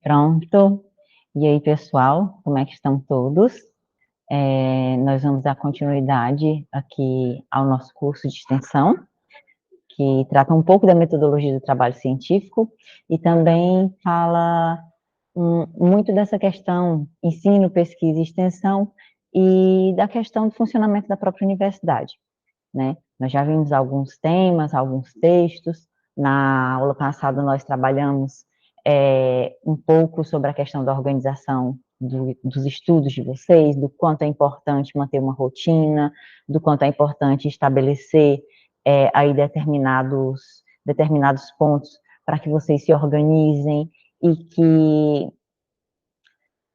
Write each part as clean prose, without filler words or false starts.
Pronto. E aí, pessoal, como é que estão todos? Nós vamos dar continuidade aqui ao nosso curso de extensão, que trata um pouco da metodologia do trabalho científico e também fala muito dessa questão ensino, pesquisa e extensão e da questão do funcionamento da própria universidade, né? Nós já vimos alguns temas, alguns textos. Na aula passada nós trabalhamos um pouco sobre a questão da organização dos estudos de vocês, do quanto é importante manter uma rotina, do quanto é importante estabelecer aí determinados pontos para que vocês se organizem e que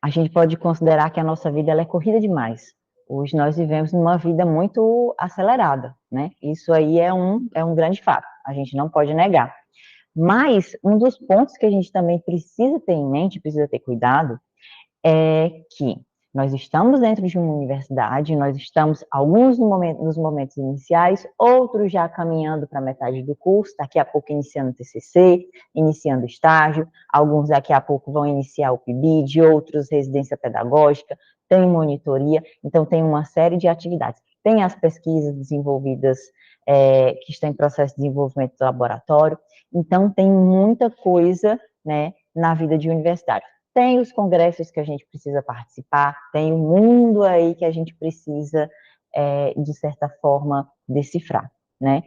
a gente pode considerar que a nossa vida ela é corrida demais. Hoje nós vivemos numa vida muito acelerada, né? Isso aí é um grande fato, a gente não pode negar. Mas um dos pontos que a gente também precisa ter em mente, precisa ter cuidado, é que nós estamos dentro de uma universidade, nós estamos, alguns nos momentos iniciais, outros já caminhando para a metade do curso, daqui a pouco iniciando o TCC, iniciando o estágio, alguns daqui a pouco vão iniciar o PIBID, outros residência pedagógica, tem monitoria, então tem uma série de atividades. Tem as pesquisas desenvolvidas, que estão em processo de desenvolvimento do laboratório, então tem muita coisa, né, na vida de universidade. Tem os congressos que a gente precisa participar, tem o mundo aí que a gente precisa, de certa forma, decifrar, né?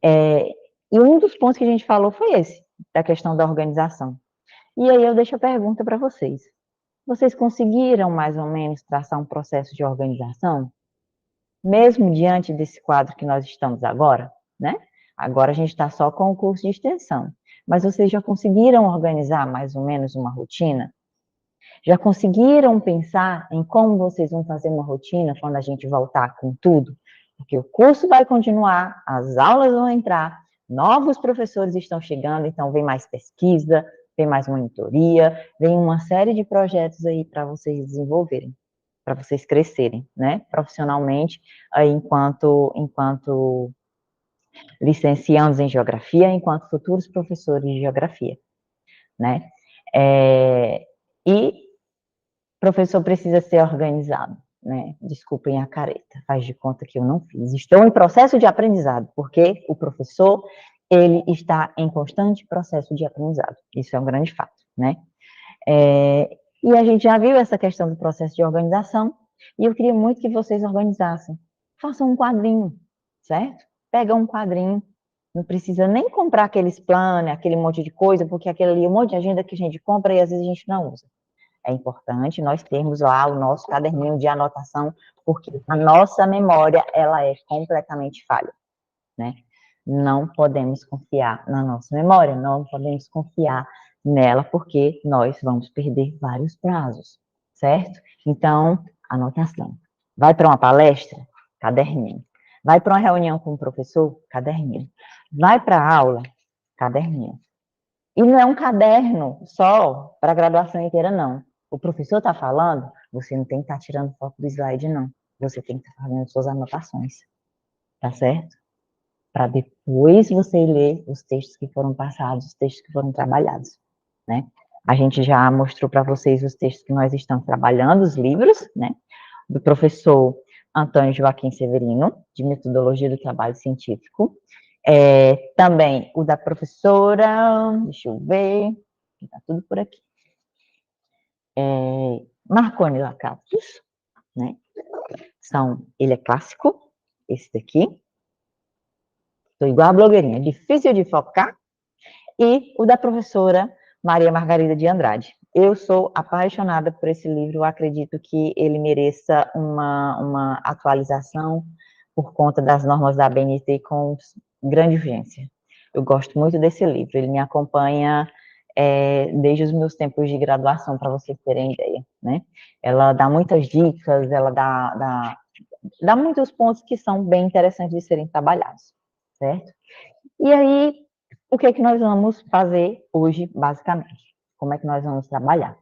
E um dos pontos que a gente falou foi esse, da questão da organização. E aí eu deixo a pergunta para vocês. Vocês conseguiram, mais ou menos, traçar um processo de organização? Mesmo diante desse quadro que nós estamos agora, né? Agora a gente está só com o curso de extensão. Mas vocês já conseguiram organizar, mais ou menos, uma rotina? Já conseguiram pensar em como vocês vão fazer uma rotina quando a gente voltar com tudo? Porque o curso vai continuar, as aulas vão entrar, novos professores estão chegando, então vem mais pesquisa, vem mais monitoria, vem uma série de projetos aí para vocês desenvolverem, para vocês crescerem, né, profissionalmente, aí enquanto licenciados em geografia, enquanto futuros professores de geografia, né? E professor precisa ser organizado, né? Desculpem a careta, faz de conta que eu não fiz. Estou em processo de aprendizado, porque o professor, ele está em constante processo de aprendizado. Isso é um grande fato, né? E a gente já viu essa questão do processo de organização, e eu queria muito que vocês organizassem. Façam um quadrinho, certo? Pega um quadrinho, não precisa nem comprar aqueles planos, aquele monte de coisa, porque aquele ali é um monte de agenda que a gente compra e às vezes a gente não usa. É importante nós termos lá o nosso caderninho de anotação, porque a nossa memória, ela é completamente falha, né? Não podemos confiar na nossa memória, não podemos confiar nela, porque nós vamos perder vários prazos, certo? Então, anotação. Vai para uma palestra? Caderninho. Vai para uma reunião com o professor? Caderninho. Vai para a aula? Caderninho. E não é um caderno só para a graduação inteira, não. O professor está falando, você não tem que estar tirando foto do slide, não. Você tem que estar fazendo suas anotações, tá certo? Para depois você ler os textos que foram passados, os textos que foram trabalhados, né? A gente já mostrou para vocês os textos que nós estamos trabalhando, os livros, né? Do professor Antônio Joaquim Severino, de Metodologia do Trabalho Científico. Também o da professora, deixa eu ver, está tudo por aqui. Marconi Lacatus, né? Ele é clássico, esse daqui. Estou igual a blogueirinha, difícil de focar. E o da professora Maria Margarida de Andrade. Eu sou apaixonada por esse livro, eu acredito que ele mereça uma atualização por conta das normas da ABNT com grande urgência. Eu gosto muito desse livro, ele me acompanha desde os meus tempos de graduação, para vocês terem ideia, né? Ela dá muitas dicas, ela dá muitos pontos que são bem interessantes de serem trabalhados, certo? E aí, o que é que nós vamos fazer hoje, basicamente? Como é que nós vamos trabalhar?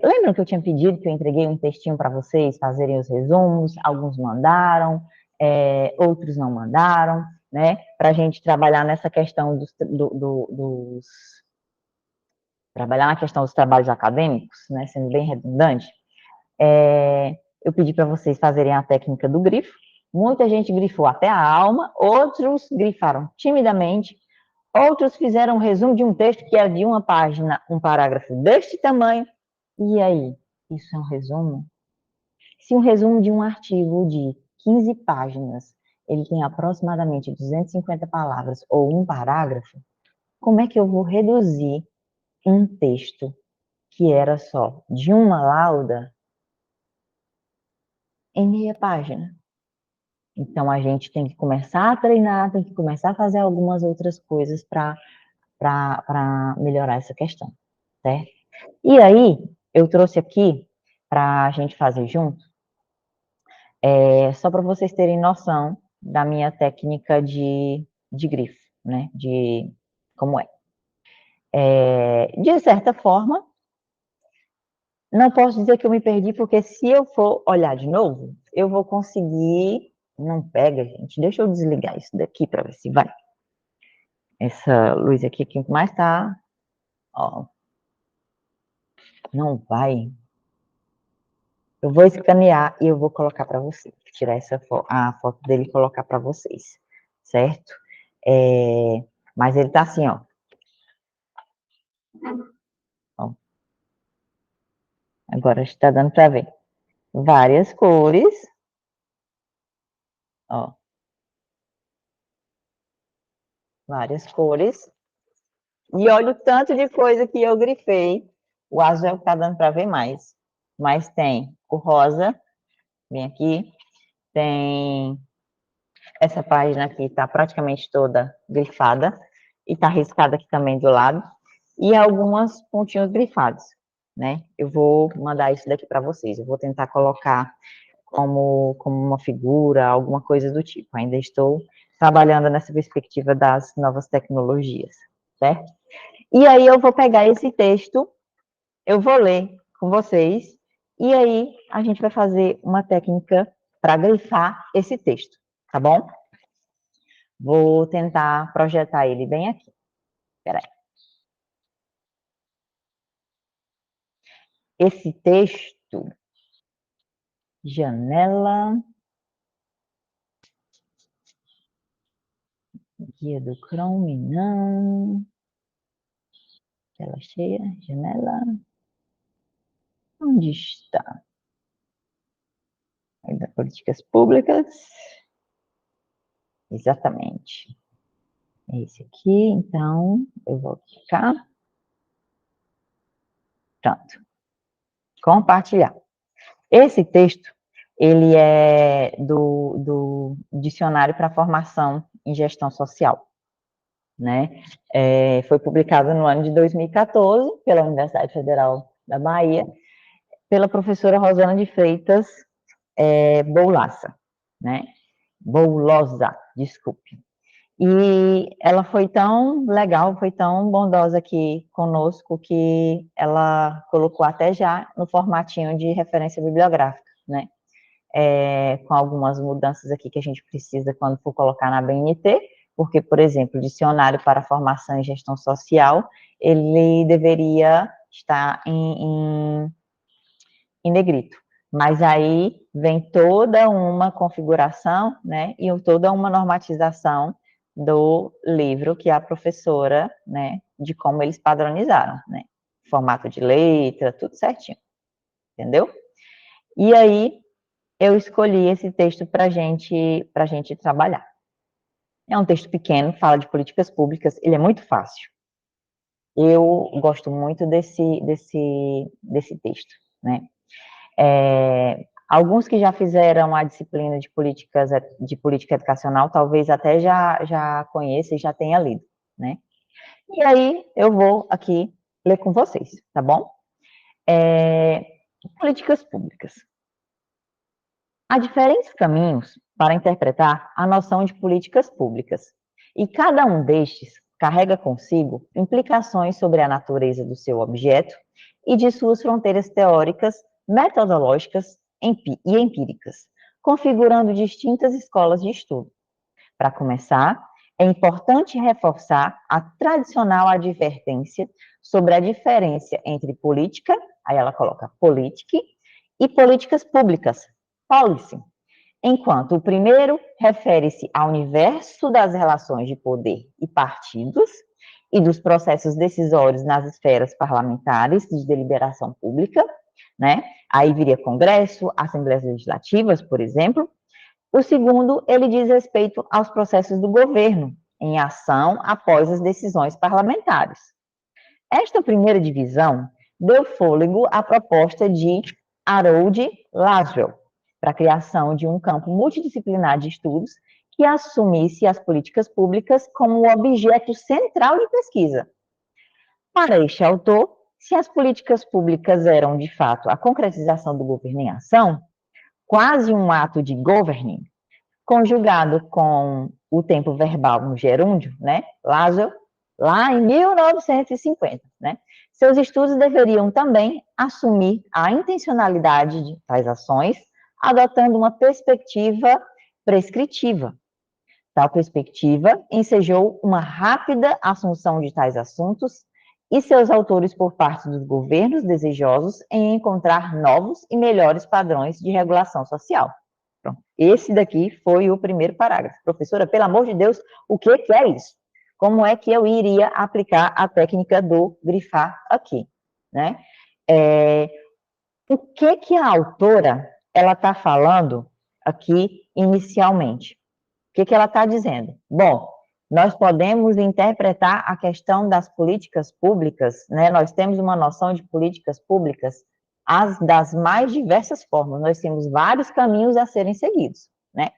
Lembram que eu tinha pedido que eu entreguei um textinho para vocês fazerem os resumos? Alguns mandaram, outros não mandaram, né? Para a gente trabalhar nessa questão trabalhar na questão dos trabalhos acadêmicos, né, sendo bem redundante, eu pedi para vocês fazerem a técnica do grifo. Muita gente grifou até a alma, outros grifaram timidamente, outros fizeram um resumo de um texto que é de uma página, um parágrafo deste tamanho. E aí, isso é um resumo? Se um resumo de um artigo de 15 páginas, ele tem aproximadamente 250 palavras ou um parágrafo, como é que eu vou reduzir um texto que era só de uma lauda em meia página? Então, a gente tem que começar a treinar, tem que começar a fazer algumas outras coisas para melhorar essa questão, certo? E aí, eu trouxe aqui para a gente fazer junto, só para vocês terem noção da minha técnica de grifo, né? De como é. De certa forma, não posso dizer que eu me perdi, porque se eu for olhar de novo, eu vou conseguir. Não pega, gente. Deixa eu desligar isso daqui para ver se vai. Essa luz aqui que mais tá, ó, não vai. Eu vou escanear e eu vou colocar para vocês, tirar a foto dele e colocar para vocês, certo? Mas ele tá assim, ó. Ó, agora está dando para ver. Várias cores, ó. Várias cores. E olha o tanto de coisa que eu grifei. O azul é o que tá dando para ver mais. Mas tem o rosa, vem aqui. Tem essa página aqui, tá praticamente toda grifada. E tá riscada aqui também do lado. E algumas pontinhos grifados, né? Eu vou mandar isso daqui para vocês. Eu vou tentar colocar como uma figura, alguma coisa do tipo. Ainda estou trabalhando nessa perspectiva das novas tecnologias, certo? E aí eu vou pegar esse texto, eu vou ler com vocês, e aí a gente vai fazer uma técnica para grifar esse texto, tá bom? Vou tentar projetar ele bem aqui. Peraí. Esse texto, janela, guia do Chrome, não. Tela cheia, janela. Onde está? Ainda políticas públicas. Exatamente. Esse aqui, então, eu vou clicar. Pronto. Compartilhar. Esse texto, ele é do Dicionário para Formação em Gestão Social, né? Foi publicado no ano de 2014 pela Universidade Federal da Bahia, pela professora Rosana de Freitas Boulassa, né? Boulosa, desculpe. E ela foi tão legal, foi tão bondosa aqui conosco, que ela colocou até já no formatinho de referência bibliográfica, né? Com algumas mudanças aqui que a gente precisa quando for colocar na BNT, porque, por exemplo, o dicionário para formação em gestão social, ele deveria estar em negrito. Mas aí vem toda uma configuração, né, e toda uma normatização do livro que a professora, né, de como eles padronizaram, né, formato de letra, tudo certinho, entendeu? E aí eu escolhi esse texto para gente trabalhar. É um texto pequeno, fala de políticas públicas, ele é muito fácil. Eu gosto muito desse texto, né? Alguns que já fizeram a disciplina de política educacional, talvez até já conheça e já tenha lido, né? E aí eu vou aqui ler com vocês, tá bom? Políticas públicas. Há diferentes caminhos para interpretar a noção de políticas públicas, e cada um destes carrega consigo implicações sobre a natureza do seu objeto e de suas fronteiras teóricas, metodológicas e empíricas, configurando distintas escolas de estudo. Para começar, É importante reforçar a tradicional advertência sobre a diferença entre política, aí ela coloca política, e políticas públicas, policy. Enquanto o primeiro refere-se ao universo das relações de poder e partidos e dos processos decisórios nas esferas parlamentares de deliberação pública, né? Aí viria Congresso, Assembleias Legislativas, por exemplo. O segundo, ele diz respeito aos processos do governo em ação após as decisões parlamentares. Esta primeira divisão deu fôlego à proposta de Harold Laswell para a criação de um campo multidisciplinar de estudos que assumisse as políticas públicas como o objeto central de pesquisa. Para este autor, se as políticas públicas eram, de fato, a concretização do governo em ação, quase um ato de governing, conjugado com o tempo verbal no gerúndio, né, Laswell, lá em 1950, né, seus estudos deveriam também assumir a intencionalidade de tais ações, adotando uma perspectiva prescritiva. Tal perspectiva ensejou uma rápida assunção de tais assuntos e seus autores por parte dos governos desejosos em encontrar novos e melhores padrões de regulação social. Pronto. Esse daqui foi o primeiro parágrafo. Professora, pelo amor de Deus, o que é isso? Como é que eu iria aplicar a técnica do grifar aqui, né? O que a autora, ela está falando aqui inicialmente? O que ela está dizendo? Bom, nós podemos interpretar a questão das políticas públicas, né? Nós temos uma noção de políticas públicas das mais diversas formas. Nós temos vários caminhos a serem seguidos, né?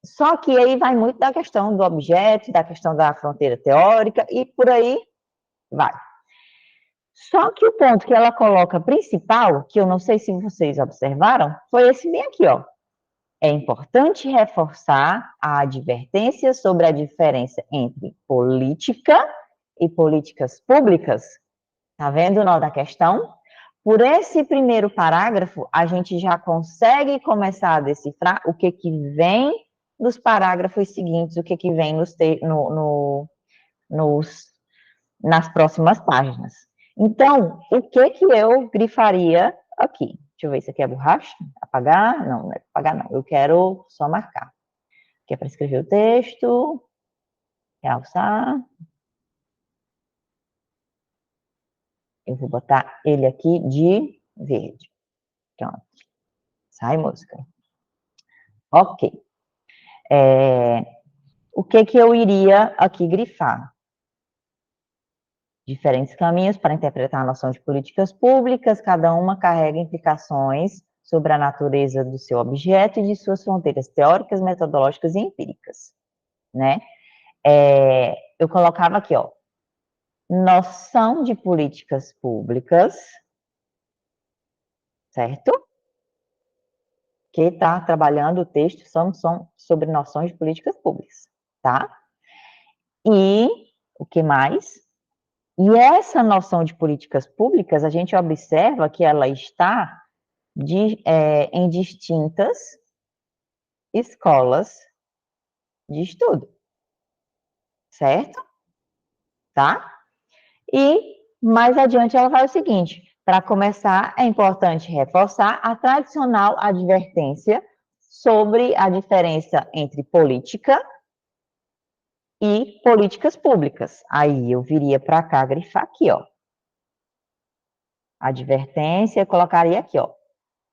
Só que aí vai muito da questão do objeto, da questão da fronteira teórica e por aí vai. Só que o ponto que ela coloca principal, que eu não sei se vocês observaram, foi esse bem aqui, ó. É importante reforçar a advertência sobre a diferença entre política e políticas públicas. Tá vendo o nó da questão? Por esse primeiro parágrafo, a gente já consegue começar a decifrar o que vem nos parágrafos seguintes, o que vem nas próximas páginas. Então, o que eu grifaria aqui? Deixa eu ver, isso aqui é borracha? Apagar? Não, não é apagar não, eu quero só marcar. Aqui é para escrever o texto, realçar. Eu vou botar ele aqui de verde. Pronto. Sai, música. Ok. O que eu iria aqui grifar? Diferentes caminhos para interpretar a noção de políticas públicas, cada uma carrega implicações sobre a natureza do seu objeto e de suas fronteiras teóricas, metodológicas e empíricas, né? Eu colocava aqui, ó, noção de políticas públicas, certo? Que está trabalhando o texto são sobre noções de políticas públicas, tá? E o que mais? E essa noção de políticas públicas, a gente observa que ela está em distintas escolas de estudo, certo? Tá? E mais adiante ela fala o seguinte: para começar, é importante reforçar a tradicional advertência sobre a diferença entre política e políticas públicas. Aí eu viria para cá, grifar aqui, ó. Advertência, eu colocaria aqui, ó.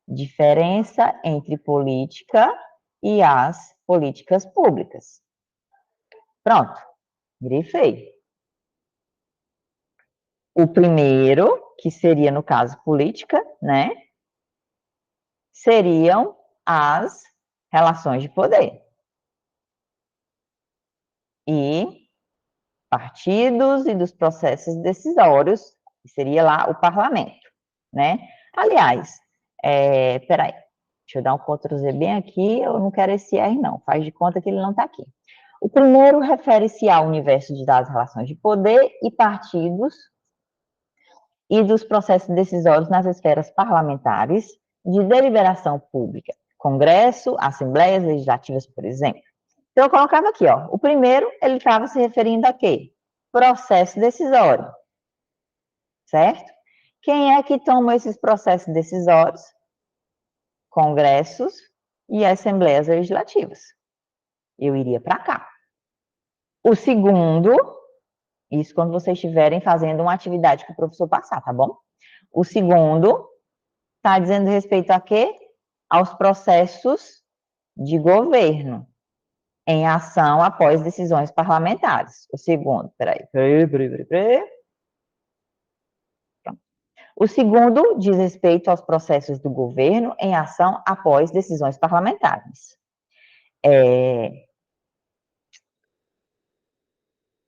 Diferença entre política e as políticas públicas. Pronto, grifei. O primeiro, que seria, no caso, política, né? Seriam as relações de poder. E partidos e dos processos decisórios, que seria lá o parlamento, né? Aliás, peraí, deixa eu dar um Ctrl Z bem aqui, eu não quero esse R não, faz de conta que ele não está aqui. O primeiro refere-se ao universo das relações de poder e partidos e dos processos decisórios nas esferas parlamentares de deliberação pública, Congresso, Assembleias Legislativas, por exemplo. Então, eu colocava aqui, ó, o primeiro, ele estava se referindo a quê? Processo decisório, certo? Quem é que toma esses processos decisórios? Congressos e assembleias legislativas. Eu iria para cá. O segundo, isso quando vocês estiverem fazendo uma atividade que o professor passar, tá bom? O segundo está dizendo respeito a quê? Aos processos de governo em ação após decisões parlamentares. O segundo, peraí. O segundo diz respeito aos processos do governo em ação após decisões parlamentares.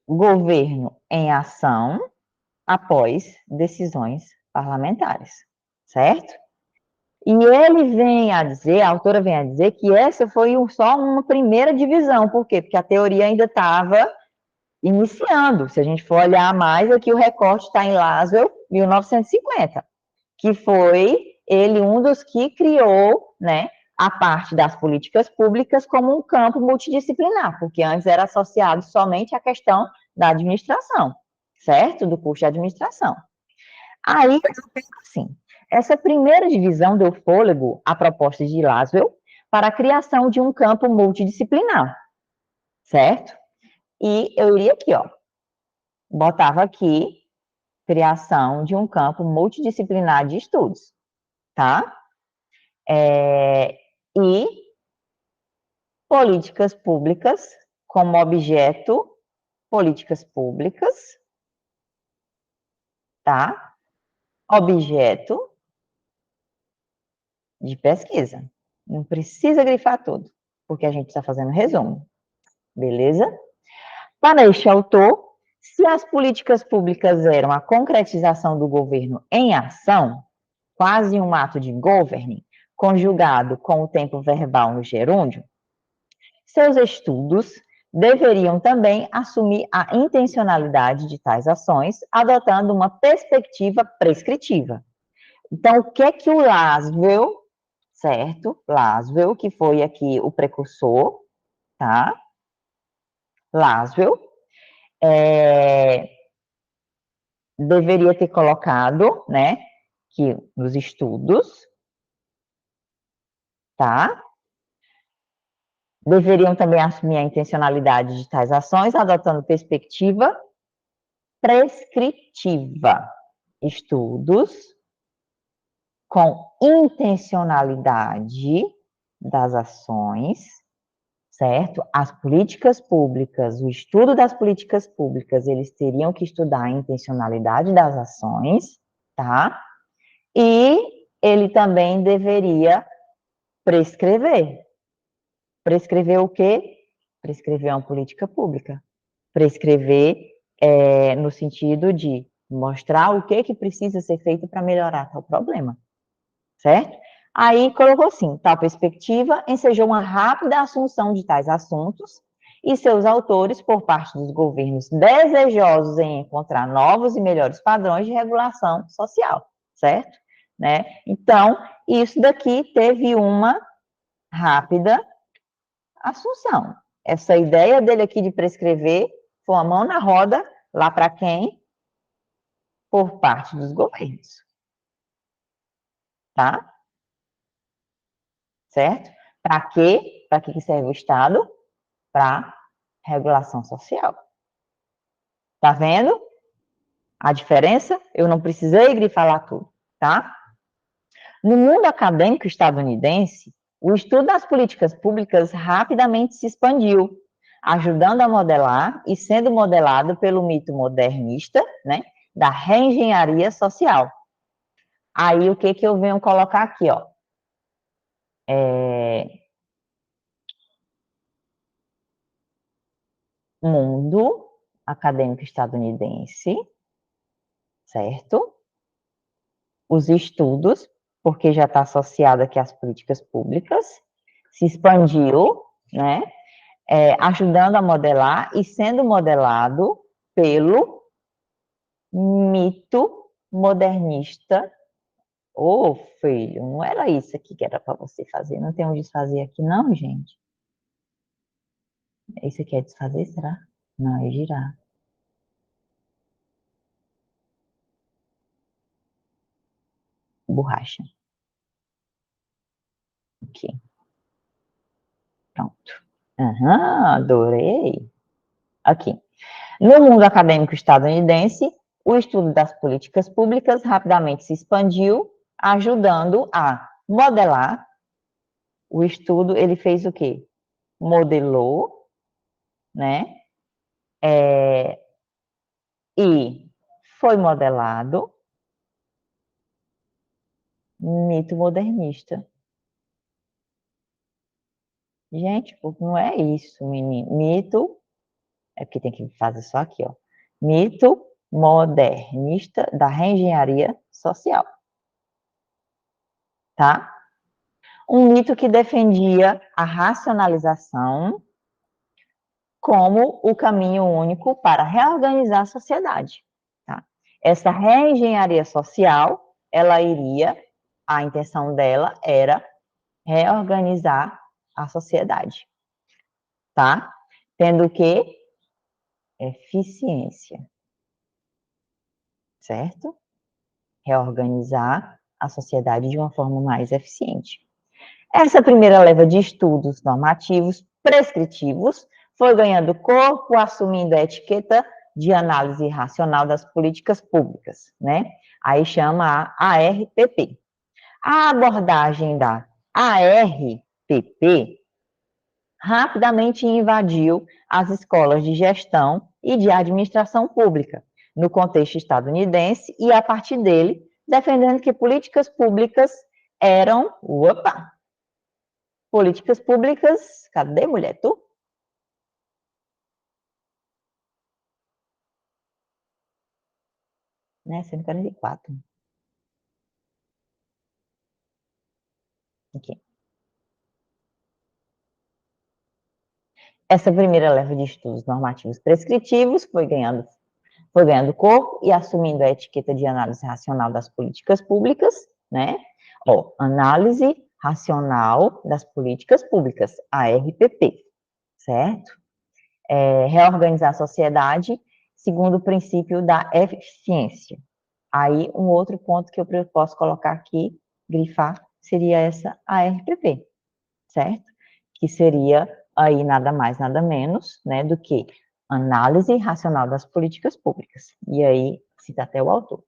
Governo em ação após decisões parlamentares, certo? E ele vem a dizer, a autora vem a dizer que essa foi só uma primeira divisão, por quê? Porque a teoria ainda estava iniciando. Se a gente for olhar mais, aqui o recorte está em Laswell, 1950, que foi ele um dos que criou, né, a parte das políticas públicas como um campo multidisciplinar, porque antes era associado somente à questão da administração, certo? Do curso de administração. Aí, eu penso assim, essa primeira divisão deu fôlego à proposta de Laswell para a criação de um campo multidisciplinar, certo? E eu iria aqui, ó, botava aqui criação de um campo multidisciplinar de estudos, tá? E políticas públicas como objeto, políticas públicas, tá? Objeto de pesquisa. Não precisa grifar tudo, porque a gente está fazendo resumo, beleza? Para este autor, se as políticas públicas eram a concretização do governo em ação, quase um ato de governing, conjugado com o tempo verbal no gerúndio, seus estudos deveriam também assumir a intencionalidade de tais ações, adotando uma perspectiva prescritiva. Então, o que é que o Laswell, certo? Laswell, que foi aqui o precursor, tá? Laswell, deveria ter colocado, né, que nos estudos, tá? Deveriam também assumir a intencionalidade de tais ações, adotando perspectiva prescritiva. Estudos com intencionalidade das ações, certo? As políticas públicas, o estudo das políticas públicas, eles teriam que estudar a intencionalidade das ações, tá? E ele também deveria prescrever. Prescrever o quê? Prescrever uma política pública. Prescrever no sentido de mostrar o que precisa ser feito para melhorar tal problema, certo? Aí colocou assim, tal perspectiva ensejou uma rápida assunção de tais assuntos e seus autores por parte dos governos desejosos em encontrar novos e melhores padrões de regulação social, certo? Né? Então, isso daqui teve uma rápida assunção. Essa ideia dele aqui de prescrever foi uma mão na roda, lá para quem? Por parte dos governos. Tá? Certo? Para quê? Para que serve o Estado? Para regulação social. Tá vendo a diferença? Eu não precisei grifar lá tudo, tá? No mundo acadêmico estadunidense, o estudo das políticas públicas rapidamente se expandiu, ajudando a modelar e sendo modelado pelo mito modernista, né, da reengenharia social. Aí, o que eu venho colocar aqui, ó? Mundo acadêmico estadunidense, certo? Os estudos, porque já está associado aqui às políticas públicas, se expandiu, né? Ajudando a modelar e sendo modelado pelo mito modernista. Ô, filho, não era isso aqui que era para você fazer. Não tem onde fazer aqui, não, gente? Esse aqui é desfazer, será? Não, é girar. Borracha. Aqui. Pronto. Aham, adorei. Aqui. No mundo acadêmico estadunidense, o estudo das políticas públicas rapidamente se expandiu, ajudando a modelar. O estudo, ele fez o quê? Modelou, né? E foi modelado mito modernista. Gente, não é isso, menino. Mito, é porque tem que fazer só aqui, ó. Mito modernista da reengenharia social, tá? Um mito que defendia a racionalização como o caminho único para reorganizar a sociedade, tá? Essa reengenharia social, a intenção dela era reorganizar a sociedade, tá? Tendo o quê? Eficiência, certo? Reorganizar a sociedade de uma forma mais eficiente. Essa primeira leva de estudos normativos prescritivos foi ganhando corpo, assumindo a etiqueta de análise racional das políticas públicas, né? Aí chama a ARPP. A abordagem da ARPP rapidamente invadiu as escolas de gestão e de administração pública, no contexto estadunidense, e a partir dele, defendendo que políticas públicas eram, políticas públicas, cadê mulher, tu? Né, 144. Aqui. Essa primeira leva de estudos normativos prescritivos foi ganhando corpo e assumindo a etiqueta de análise racional das políticas públicas, né? Ó, análise racional das políticas públicas, ARPP, certo? Reorganizar a sociedade segundo o princípio da eficiência. Aí, um outro ponto que eu posso colocar aqui, grifar, seria essa ARPP, certo? Que seria aí nada mais, nada menos, né, do que análise racional das políticas públicas. E aí, cita até o autor.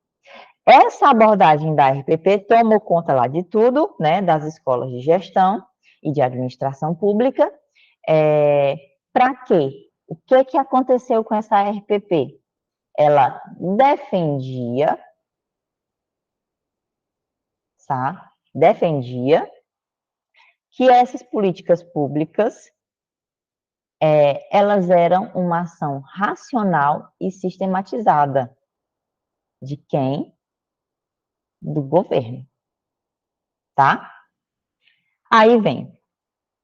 Essa abordagem da RPP tomou conta lá de tudo, né, das escolas de gestão e de administração pública. Para quê? O que aconteceu com essa RPP? Ela defendia, tá? Defendia que essas políticas públicas elas eram uma ação racional e sistematizada de quem? Do governo, tá? Aí vem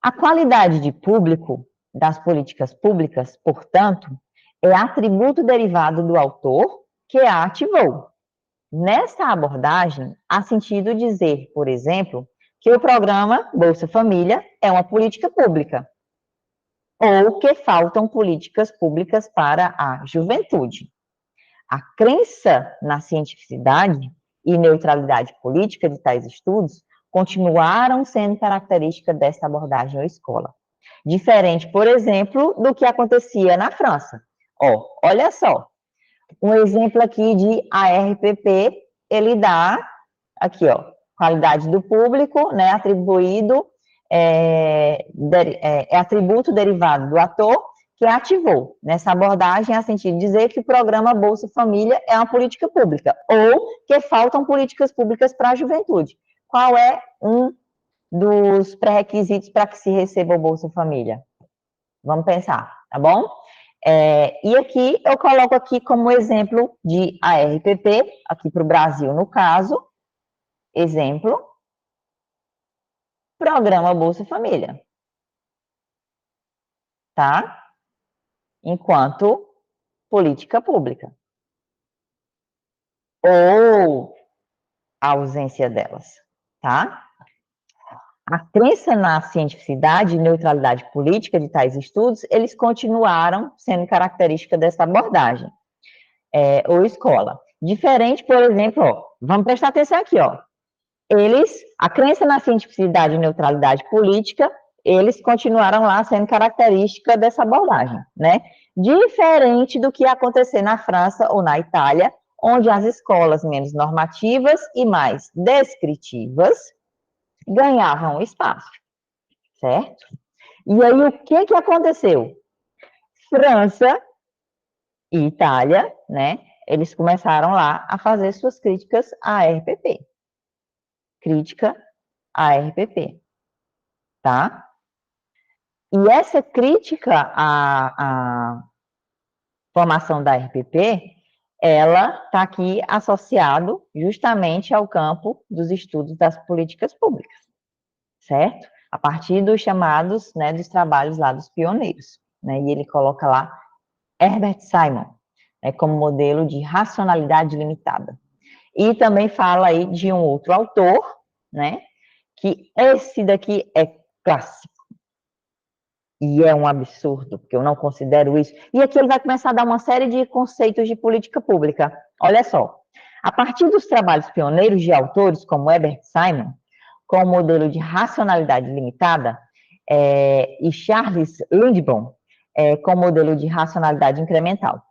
a qualidade de público das políticas públicas, portanto, é atributo derivado do autor que a ativou. Nessa abordagem, há sentido dizer, por exemplo, que o programa Bolsa Família é uma política pública, ou que faltam políticas públicas para a juventude. A crença na cientificidade e neutralidade política de tais estudos continuaram sendo característica dessa abordagem ou escola. Diferente, por exemplo, do que acontecia na França. Olha só, um exemplo aqui de ARPP, ele dá, aqui, qualidade do público, né, atribuído, atributo derivado do ator, que ativou. Nessa abordagem, há sentido dizer que o programa Bolsa Família é uma política pública, ou que faltam políticas públicas para a juventude. Qual é um dos pré-requisitos para que se receba o Bolsa Família? Vamos pensar, tá bom? E aqui eu coloco aqui como exemplo de ARPP, aqui para o Brasil no caso, exemplo, programa Bolsa Família, tá? Enquanto política pública, ou a ausência delas, tá? a crença na cientificidade e neutralidade política de tais estudos, eles continuaram sendo característica dessa abordagem, ou escola. Diferente, por exemplo, ó, vamos prestar atenção aqui, ó. A crença na cientificidade e neutralidade política, eles continuaram lá sendo característica dessa abordagem, né? Diferente do que ia acontecer na França ou na Itália, onde as escolas menos normativas e mais descritivas ganhavam espaço, certo? E aí, o que aconteceu? França e Itália, né? Eles começaram lá a fazer suas críticas à RPP. Crítica à RPP, tá? E essa crítica à formação da RPP, ela está aqui associado justamente ao campo dos estudos das políticas públicas, certo? A partir dos chamados, né, dos trabalhos lá dos pioneiros, né? E ele coloca lá Herbert Simon, né, como modelo de racionalidade limitada. E também fala aí de um outro autor, né, que esse daqui é clássico. E é um absurdo, porque eu não considero isso. E aqui ele vai começar a dar uma série de conceitos de política pública. Olha só. A partir dos trabalhos pioneiros de autores como Herbert Simon, com o modelo de racionalidade limitada, e Charles Lindblom, com o modelo de racionalidade incremental.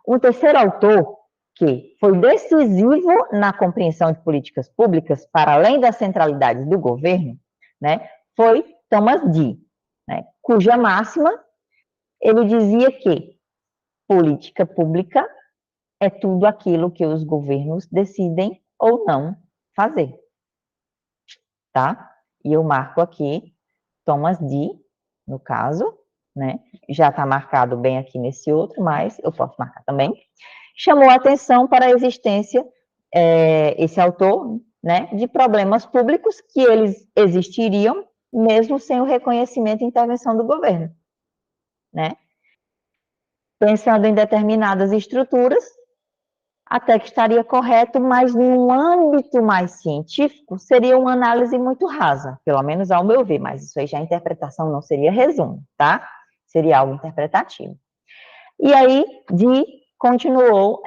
Um terceiro autor que foi decisivo na compreensão de políticas públicas, para além da centralidade do governo, né, foi Thomas Dee, né, cuja máxima, ele dizia que política pública é tudo aquilo que os governos decidem ou não fazer, tá? E eu marco aqui Thomas Dee, no caso, né? Já está marcado bem aqui nesse outro, mas eu posso marcar também. Chamou a atenção para a existência, esse autor, né, de problemas públicos que eles existiriam mesmo sem o reconhecimento e intervenção do governo, né? Pensando em determinadas estruturas, até que estaria correto, mas num âmbito mais científico, seria uma análise muito rasa, pelo menos ao meu ver, mas isso aí já é interpretação, não seria resumo, tá? Seria algo interpretativo. E aí, Dee continuou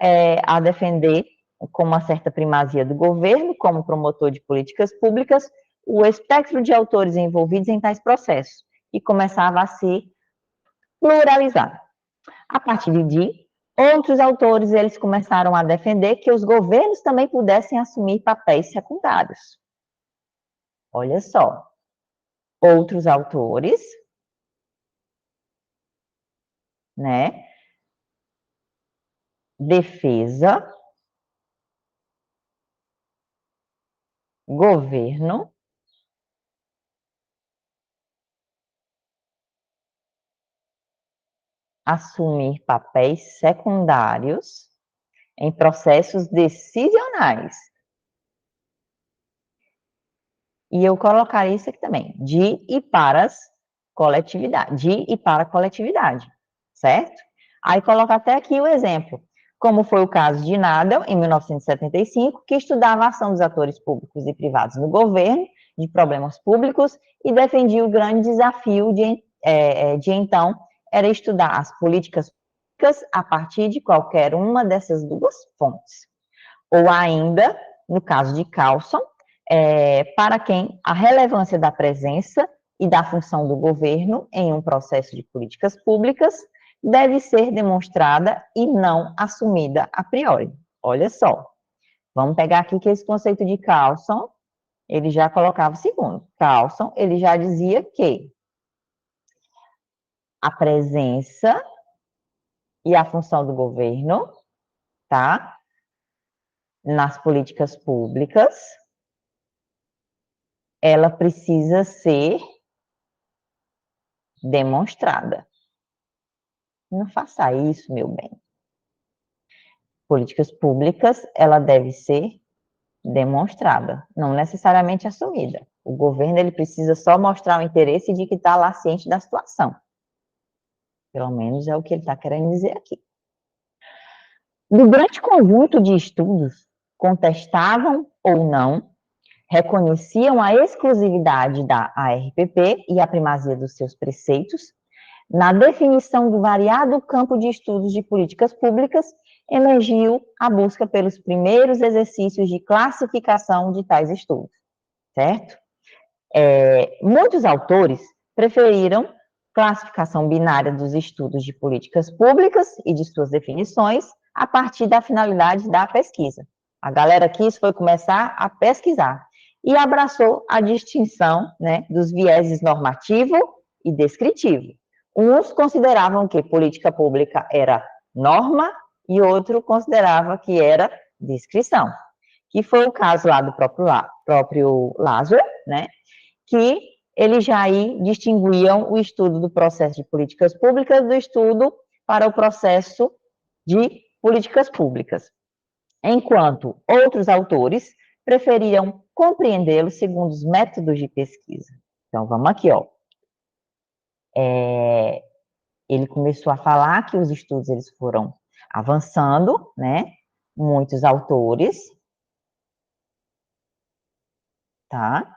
a defender, com uma certa primazia do governo, como promotor de políticas públicas, o espectro de autores envolvidos em tais processos, e começava a se pluralizar. A partir de Dee, outros autores eles começaram a defender que os governos também pudessem assumir papéis secundários. Olha só, outros autores, né? Defesa, governo, assumir papéis secundários em processos decisionais. E eu colocaria isso aqui também, de e para as coletividade, de e para a coletividade, certo? Aí coloca até aqui o exemplo, como foi o caso de Nadel, em 1975, que estudava a ação dos atores públicos e privados no governo, de problemas públicos, e defendia o grande desafio de então, era estudar as políticas públicas a partir de qualquer uma dessas duas fontes. Ou ainda, no caso de Carlson, para quem a relevância da presença e da função do governo em um processo de políticas públicas deve ser demonstrada e não assumida a priori. Olha só, vamos pegar aqui que esse conceito de Carlson, ele já colocava o segundo. Carlson, ele já dizia que a presença e a função do governo, tá? Nas políticas públicas, ela precisa ser demonstrada. Não faça isso, meu bem. Políticas públicas, ela deve ser demonstrada, não necessariamente assumida. O governo, ele precisa só mostrar o interesse de que está lá ciente da situação. Pelo menos é o que ele está querendo dizer aqui. Do grande conjunto de estudos, contestavam ou não reconheciam a exclusividade da ARPP e a primazia dos seus preceitos. Na definição do variado campo de estudos de políticas públicas, emergiu a busca pelos primeiros exercícios de classificação de tais estudos, certo? Muitos autores preferiram classificação binária dos estudos de políticas públicas e de suas definições a partir da finalidade da pesquisa. A galera quis foi começar a pesquisar e abraçou a distinção, né, dos vieses normativo e descritivo. Uns consideravam que política pública era norma e outro considerava que era descrição, que foi o caso lá do próprio Laszlo, né, que eles já aí distinguiam o estudo do processo de políticas públicas do estudo para o processo de políticas públicas, enquanto outros autores preferiam compreendê-lo segundo os métodos de pesquisa. Então, vamos aqui, ó. Ele começou a falar que os estudos eles foram avançando, né? Muitos autores, tá?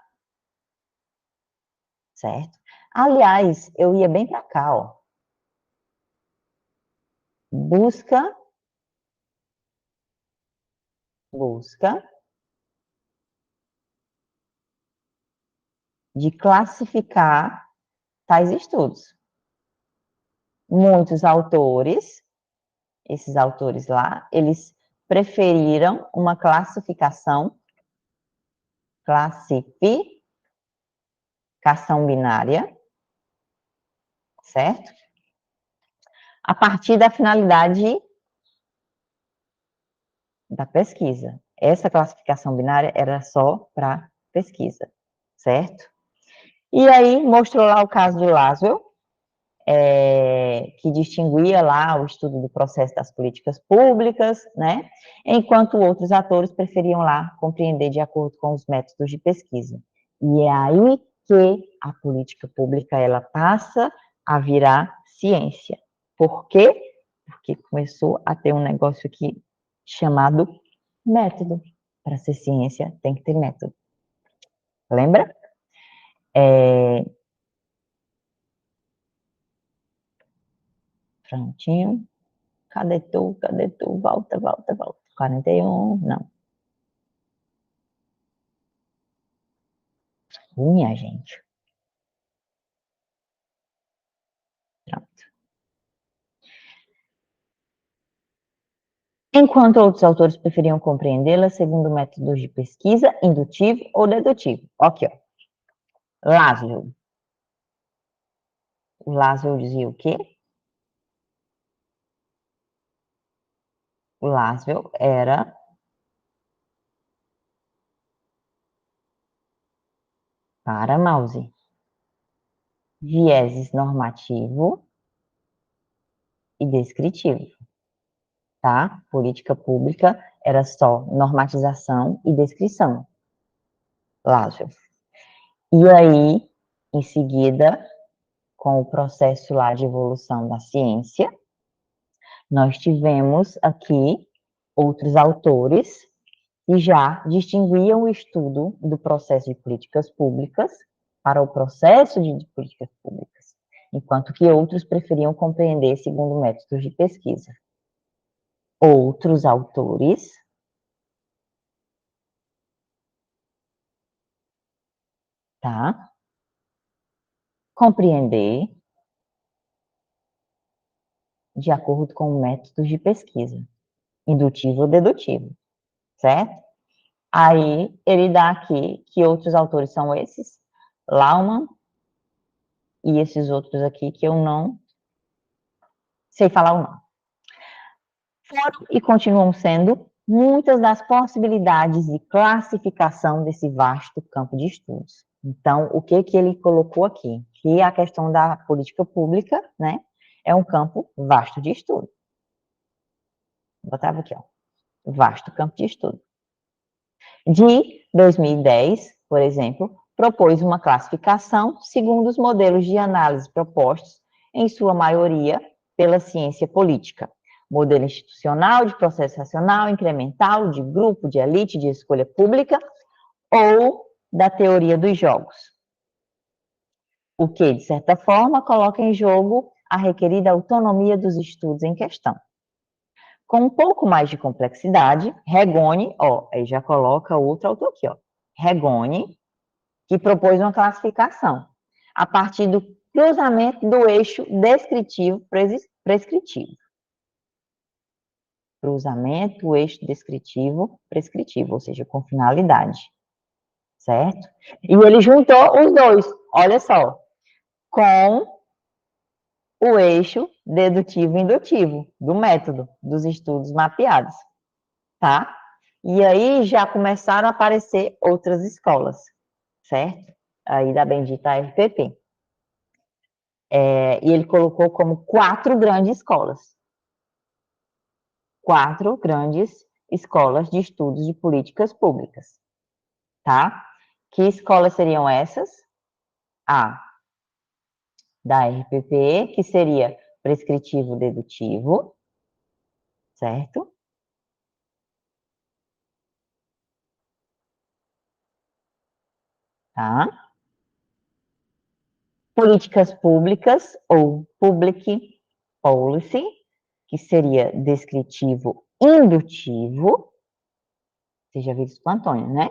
Certo? Aliás, eu ia bem para cá, ó. Busca de classificar tais estudos. Muitos autores, esses autores lá, eles preferiram uma classificação binária, certo? A partir da finalidade da pesquisa. Essa classificação binária era só para pesquisa, certo? E aí mostrou lá o caso de Laszlo, que distinguia lá o estudo do processo das políticas públicas, né? Enquanto outros atores preferiam lá compreender de acordo com os métodos de pesquisa. E é aí que a política pública ela passa a virar ciência. Por quê? Porque começou a ter um negócio aqui chamado método. Para ser ciência, tem que ter método. Lembra? Prontinho. Cadê tu? Cadê tu? Volta, volta, volta. 41, não. Minha gente. Pronto. Enquanto outros autores preferiam compreendê-la segundo métodos de pesquisa, indutivo ou dedutivo. Aqui, ó. Laszlo. O Laszlo dizia o quê? O Laszlo era para Mouse. Vieses normativo e descritivo, tá? Política pública era só normatização e descrição. Laszlo. E aí, em seguida, com o processo lá de evolução da ciência, nós tivemos aqui outros autores que já distinguiam o estudo do processo de políticas públicas para o processo de políticas públicas, enquanto que outros preferiam compreender segundo métodos de pesquisa. Outros autores tá? Compreender de acordo com métodos de pesquisa, indutivo ou dedutivo, certo? Aí ele dá aqui que outros autores são esses, Laumann e esses outros aqui que eu não sei falar o nome. Foram e continuam sendo muitas das possibilidades de classificação desse vasto campo de estudos. Então, o que ele colocou aqui? Que a questão da política pública, né, é um campo vasto de estudo. Botava aqui, ó, vasto campo de estudo. De 2010, por exemplo, propôs uma classificação segundo os modelos de análise propostos, em sua maioria, pela ciência política. Modelo institucional, de processo racional, incremental, de grupo, de elite, de escolha pública, ou da teoria dos jogos. O que, de certa forma, coloca em jogo a requerida autonomia dos estudos em questão. Com um pouco mais de complexidade, Regoni, aí já coloca outro autor aqui, Regoni, que propôs uma classificação a partir do cruzamento do eixo descritivo-prescritivo. Cruzamento, eixo descritivo-prescritivo, ou seja, com finalidade, certo? E ele juntou os dois, olha só, com o eixo dedutivo-indutivo do método dos estudos mapeados, tá? E aí já começaram a aparecer outras escolas, certo? Aí da bendita RPP. E ele colocou como 4 grandes escolas. 4 grandes escolas de estudos de políticas públicas, tá? Que escolas seriam essas? A da RPP, que seria prescritivo dedutivo, certo? Tá? Políticas públicas ou public policy, que seria descritivo indutivo, você já viu isso com a Antônia, né?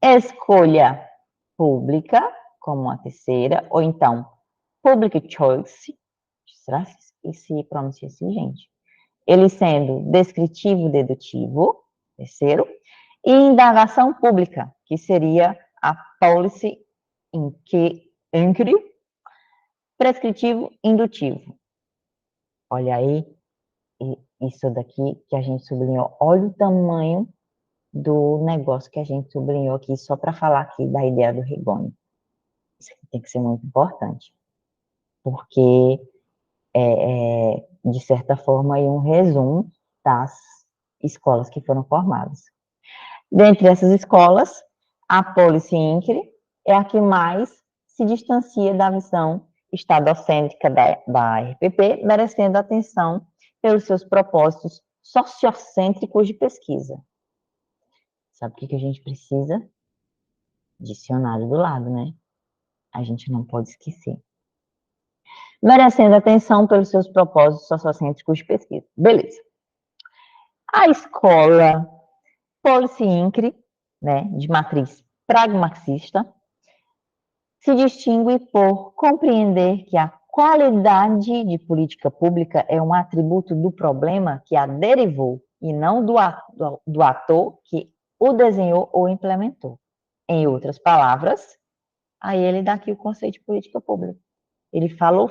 Escolha pública, como a terceira, ou então public choice, será que se pronuncia assim, gente? Ele sendo descritivo dedutivo, terceiro, e indagação pública, que seria a policy inquiry, prescritivo indutivo. Olha aí, isso daqui que a gente sublinhou, olha o tamanho do negócio que a gente sublinhou aqui, só para falar aqui da ideia do Rigoni. Isso aqui tem que ser muito importante, porque de certa forma, aí um resumo das escolas que foram formadas. Dentre essas escolas, a Policy Inquiry é a que mais se distancia da visão estadocêntrica da RPP, merecendo atenção pelos seus propósitos sociocêntricos de pesquisa. Sabe o que a gente precisa? Dicionário do lado, né? A gente não pode esquecer. Merecendo atenção pelos seus propósitos sociocêntricos de pesquisa. Beleza. A escola Policy Inquiry, né, de matriz pragmatista, se distingue por compreender que a qualidade de política pública é um atributo do problema que a derivou e não do ator que o desenhou ou implementou. Em outras palavras, aí ele dá aqui o conceito de política pública. Ele falou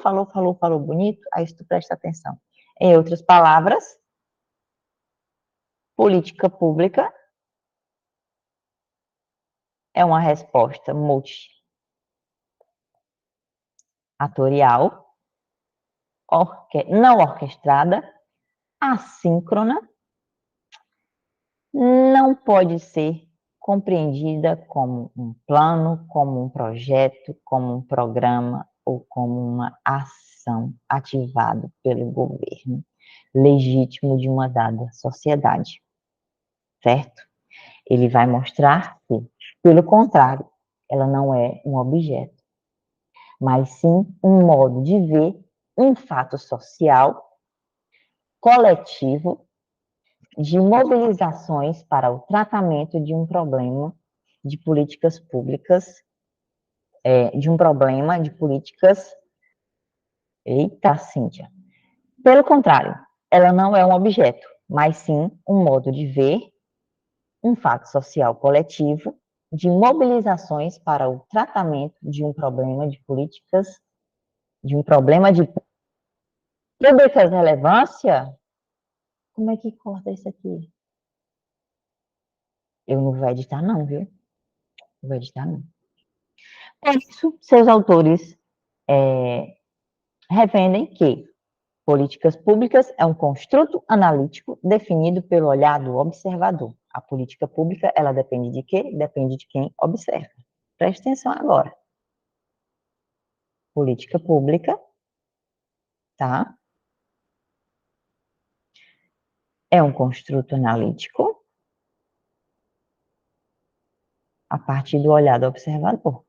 bonito, aí tu presta atenção. Em outras palavras, política pública é uma resposta multi-atorial, não orquestrada, assíncrona, não pode ser compreendida como um plano, como um projeto, como um programa ou como uma ação ativada pelo governo legítimo de uma dada sociedade, certo? Ele vai mostrar que, pelo contrário, ela não é um objeto, mas sim um modo de ver um fato social coletivo de mobilizações para o tratamento de um problema de políticas públicas, de um problema de políticas. Eita, Cíntia. Pelo contrário, ela não é um objeto, mas sim um modo de ver um fato social coletivo de mobilizações para o tratamento de um problema de políticas, de um problema de pública relevância. Como é que corta isso aqui? Eu não vou editar, não, viu? Não vou editar, não. Por isso, seus autores defendem que políticas públicas é um construto analítico definido pelo olhar do observador. A política pública, ela depende de quê? Depende de quem observa. Preste atenção agora. Política pública, tá? É um construto analítico a partir do olhar do observador,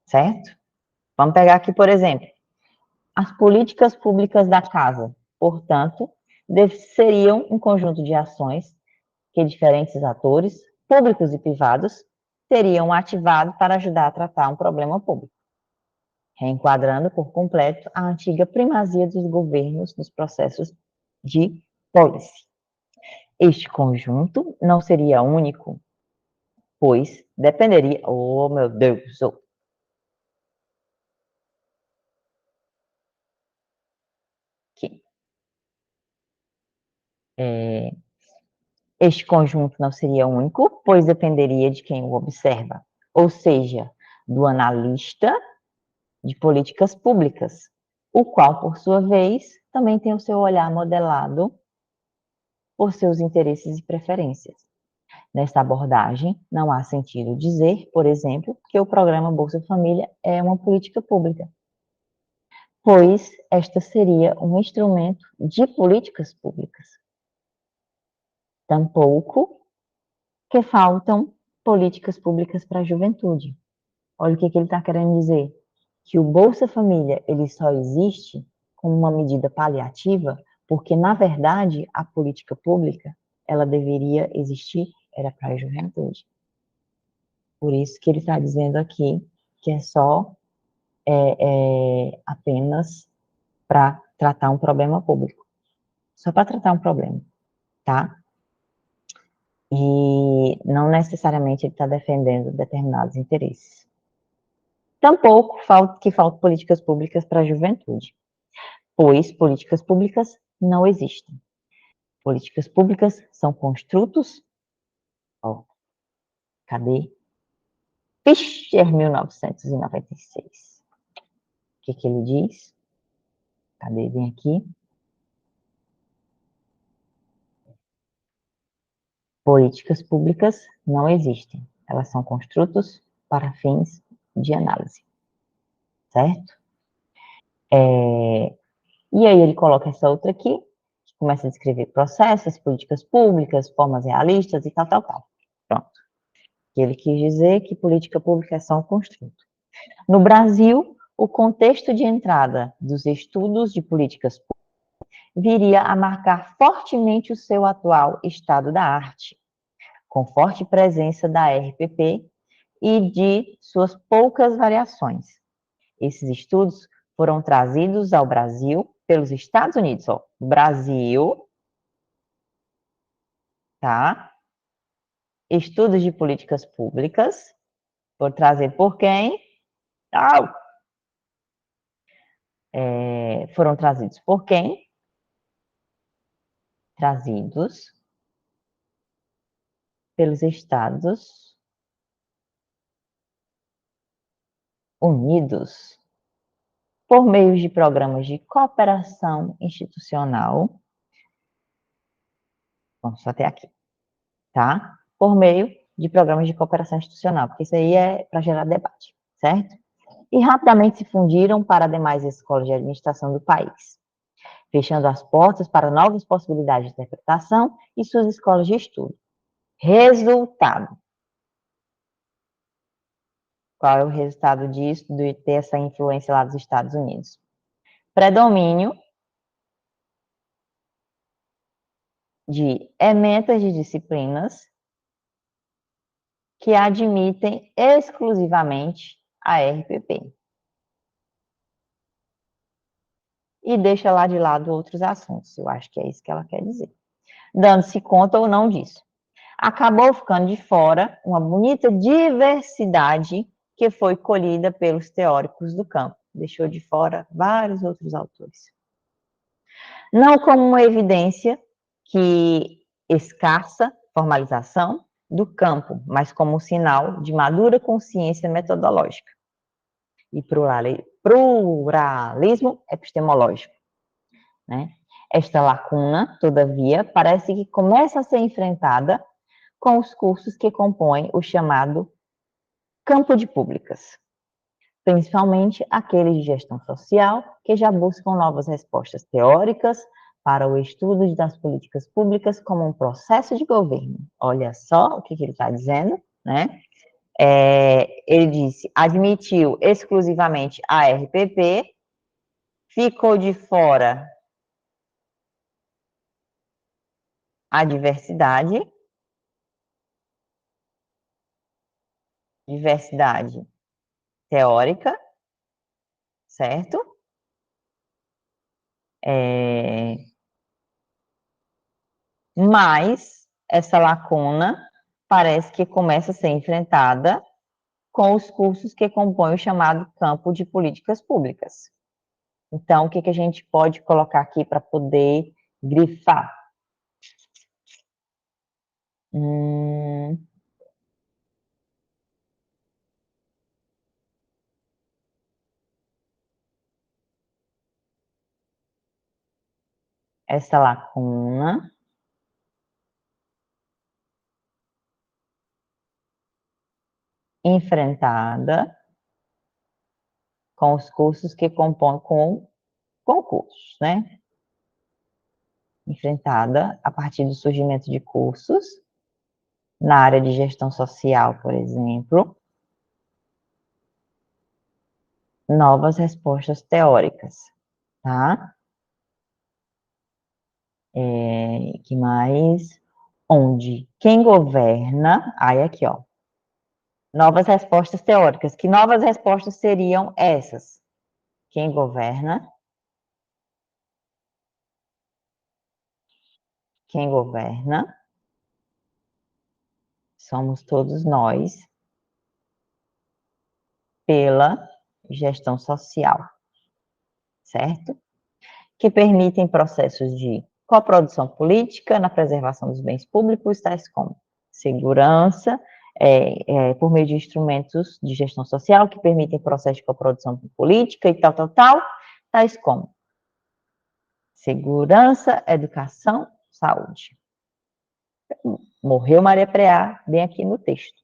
certo? Vamos pegar aqui, por exemplo, as políticas públicas da casa, portanto, seriam um conjunto de ações que diferentes atores, públicos e privados, teriam ativado para ajudar a tratar um problema público, reenquadrando por completo a antiga primazia dos governos nos processos de policy. Este conjunto não seria único, pois dependeria... Oh, meu Deus! Aqui. Este conjunto não seria único, pois dependeria de quem o observa, ou seja, do analista de políticas públicas, o qual, por sua vez, também tem o seu olhar modelado por seus interesses e preferências. Nesta abordagem, não há sentido dizer, por exemplo, que o programa Bolsa Família é uma política pública, pois esta seria um instrumento de políticas públicas. Tampouco que faltam políticas públicas para a juventude. Olha o que ele está querendo dizer, que o Bolsa Família ele só existe como uma medida paliativa, porque, na verdade, a política pública, ela deveria existir, era para a juventude. Por isso que ele está dizendo aqui que é só apenas para tratar um problema público. Só para tratar um problema, tá? E não necessariamente ele está defendendo determinados interesses. Tampouco que faltam políticas públicas para a juventude, pois políticas públicas não existem. Políticas públicas são construtos... Ó, cadê? Fischer, 1996. O que ele diz? Cadê? Vem aqui. Políticas públicas não existem. Elas são construtos para fins de análise. Certo? E aí ele coloca essa outra aqui, que começa a descrever processos, políticas públicas, formas realistas e tal, tal, tal. Pronto. Ele quis dizer que política pública é só um construto. No Brasil, o contexto de entrada dos estudos de políticas públicas viria a marcar fortemente o seu atual estado da arte, com forte presença da RPP e de suas poucas variações. Esses estudos foram trazidos ao Brasil pelos Estados Unidos. Ó, Brasil, tá? Estudos de políticas públicas, por trazer por quem? Foram trazidos por quem? Trazidos pelos Estados Unidos, por meio de programas de cooperação institucional. Vamos só até aqui, tá? Por meio de programas de cooperação institucional, porque isso aí é para gerar debate, certo? E rapidamente se fundiram para demais escolas de administração do país, fechando as portas para novas possibilidades de interpretação e suas escolas de estudo. Resultado. Qual é o resultado disso, de ter essa influência lá dos Estados Unidos? Predomínio de ementas de disciplinas que admitem exclusivamente a RPP. E deixa lá de lado outros assuntos. Eu acho que é isso que ela quer dizer. Dando-se conta ou não disso. Acabou ficando de fora uma bonita diversidade que foi colhida pelos teóricos do campo. Deixou de fora vários outros autores. Não como uma evidência que escassa formalização do campo, mas como um sinal de madura consciência metodológica e pluralismo epistemológico, né? Esta lacuna, todavia, parece que começa a ser enfrentada com os cursos que compõem o chamado campo de públicas, principalmente aqueles de gestão social, que já buscam novas respostas teóricas para o estudo das políticas públicas como um processo de governo. Olha só o que ele está dizendo, né? Ele disse, admitiu exclusivamente a RPP, ficou de fora a diversidade teórica, certo? Mas essa lacuna parece que começa a ser enfrentada com os cursos que compõem o chamado campo de políticas públicas. Então, o que, que a gente pode colocar aqui para poder grifar? Essa lacuna enfrentada com os cursos que compõem com concursos, né? Enfrentada a partir do surgimento de cursos na área de gestão social, por exemplo, novas respostas teóricas, tá? Que mais? Onde quem governa, aí aqui, ó, novas respostas teóricas. Que novas respostas seriam essas? Quem governa, somos todos nós, pela gestão social, certo? Que permitem processos de coprodução política na preservação dos bens públicos, tais como segurança, por meio de instrumentos de gestão social que permitem processo de coprodução política e tal, tais como segurança, educação, saúde. Morreu Maria Preá, bem aqui no texto.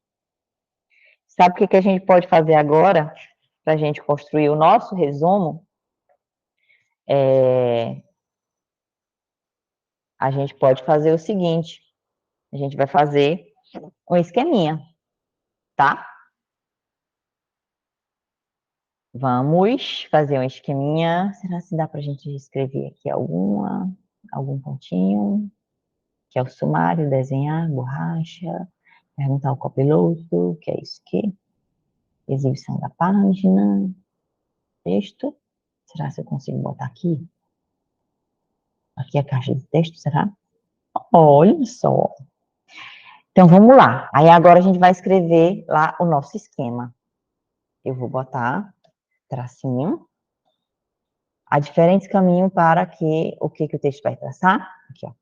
Sabe o que, que a gente pode fazer agora, para a gente construir o nosso resumo? A gente pode fazer o seguinte, a gente vai fazer um esqueminha, tá? Vamos fazer um esqueminha. Será que dá para a gente escrever aqui algum pontinho? Que é o sumário, desenhar, borracha, perguntar ao copiloto, que é isso aqui. Exibição da página, texto. Será que eu consigo botar aqui? Aqui a caixa de texto, será? Olha só. Então, vamos lá. Aí, agora a gente vai escrever lá o nosso esquema. Eu vou botar tracinho. Há diferentes caminhos para que o que o texto vai traçar. Aqui, ó.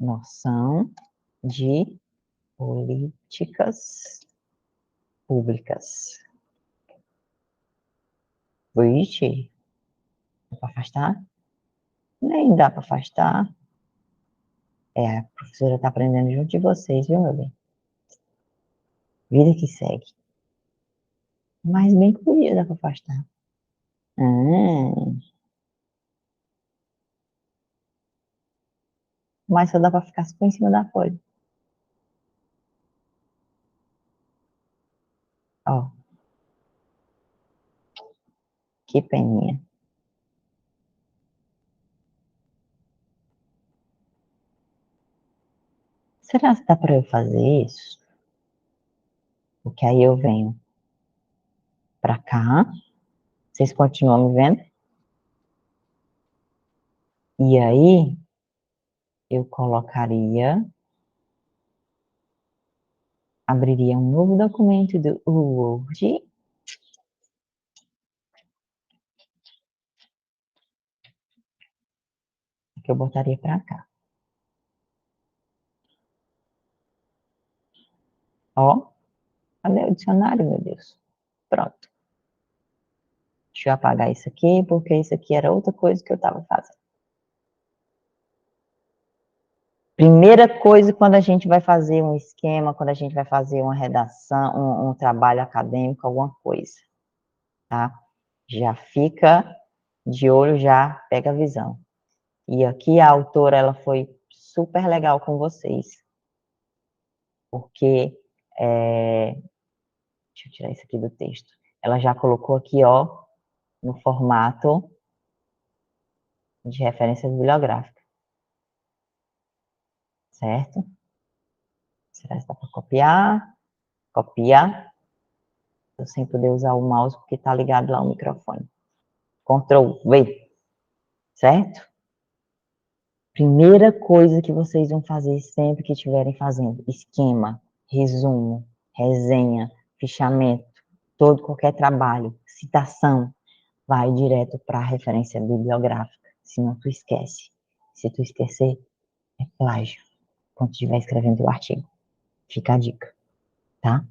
Noção de políticas públicas. Vixe, dá para afastar? Nem dá para afastar. A professora está aprendendo junto de vocês, viu, meu bem? Vida que segue. Mas bem que podia dar para afastar. Mas só dá para ficar por em cima da folha. Ó. Que peninha. Será que dá para eu fazer isso? Porque aí eu venho para cá. Vocês continuam me vendo? E aí, eu abriria um novo documento do Word. Que eu botaria para cá. Ó, cadê o dicionário, meu Deus? Pronto. Deixa eu apagar isso aqui, porque isso aqui era outra coisa que eu estava fazendo. Primeira coisa, quando a gente vai fazer um esquema, quando a gente vai fazer uma redação, um trabalho acadêmico, alguma coisa, tá? Já fica de olho, já pega a visão. E aqui a autora, ela foi super legal com vocês, porque Deixa eu tirar isso aqui do texto. Ela já colocou aqui, ó, no formato de referência bibliográfica. Certo? Será que dá para copiar? Copiar. Eu sem poder usar o mouse porque está ligado lá o microfone. Ctrl V. Certo? Primeira coisa que vocês vão fazer sempre que estiverem fazendo esquema, resumo, resenha, fichamento, qualquer trabalho, citação, vai direto para a referência bibliográfica, senão tu esquece. Se tu esquecer, é plágio, quando estiver escrevendo o artigo. Fica a dica, tá?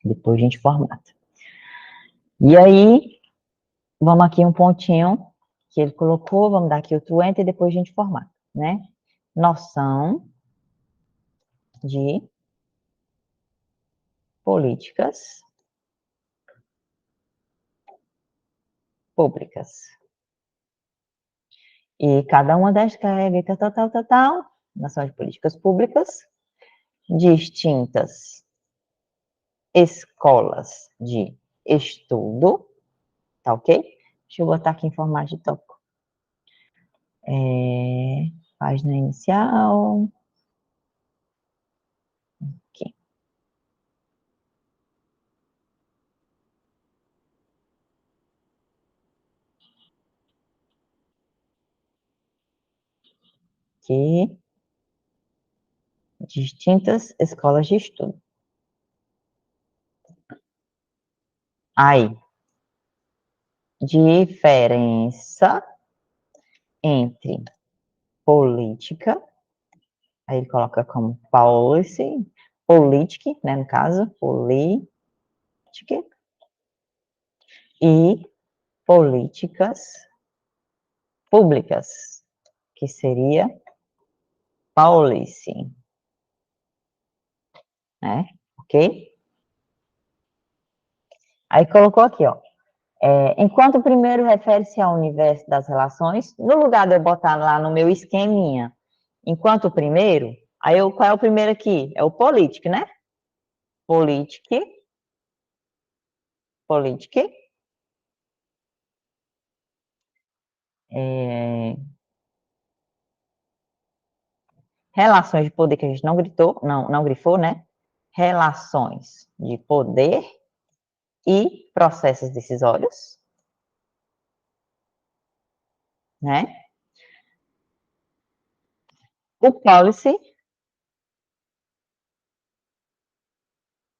Depois a gente formata. E aí, vamos aqui um pontinho que ele colocou, vamos dar aqui outro enter e depois a gente formata, né? Noção de políticas públicas. E cada uma das carrega tal, noção de políticas públicas, distintas escolas de estudo, tá ok? Deixa eu botar aqui em formato de tópico. Página inicial. Aqui. Aqui. Distintas escolas de estudo. Aí. Diferença entre política, aí ele coloca como policy, politic, né, no caso, politic, e políticas públicas, que seria policy, né, ok? Aí colocou aqui, ó, enquanto o primeiro refere-se ao universo das relações, no lugar de eu botar lá no meu esqueminha, enquanto o primeiro, aí qual é o primeiro aqui? É o politic, né? Politic, relações de poder que a gente não gritou, não grifou, né? Relações de poder e processos decisórios, né? O policy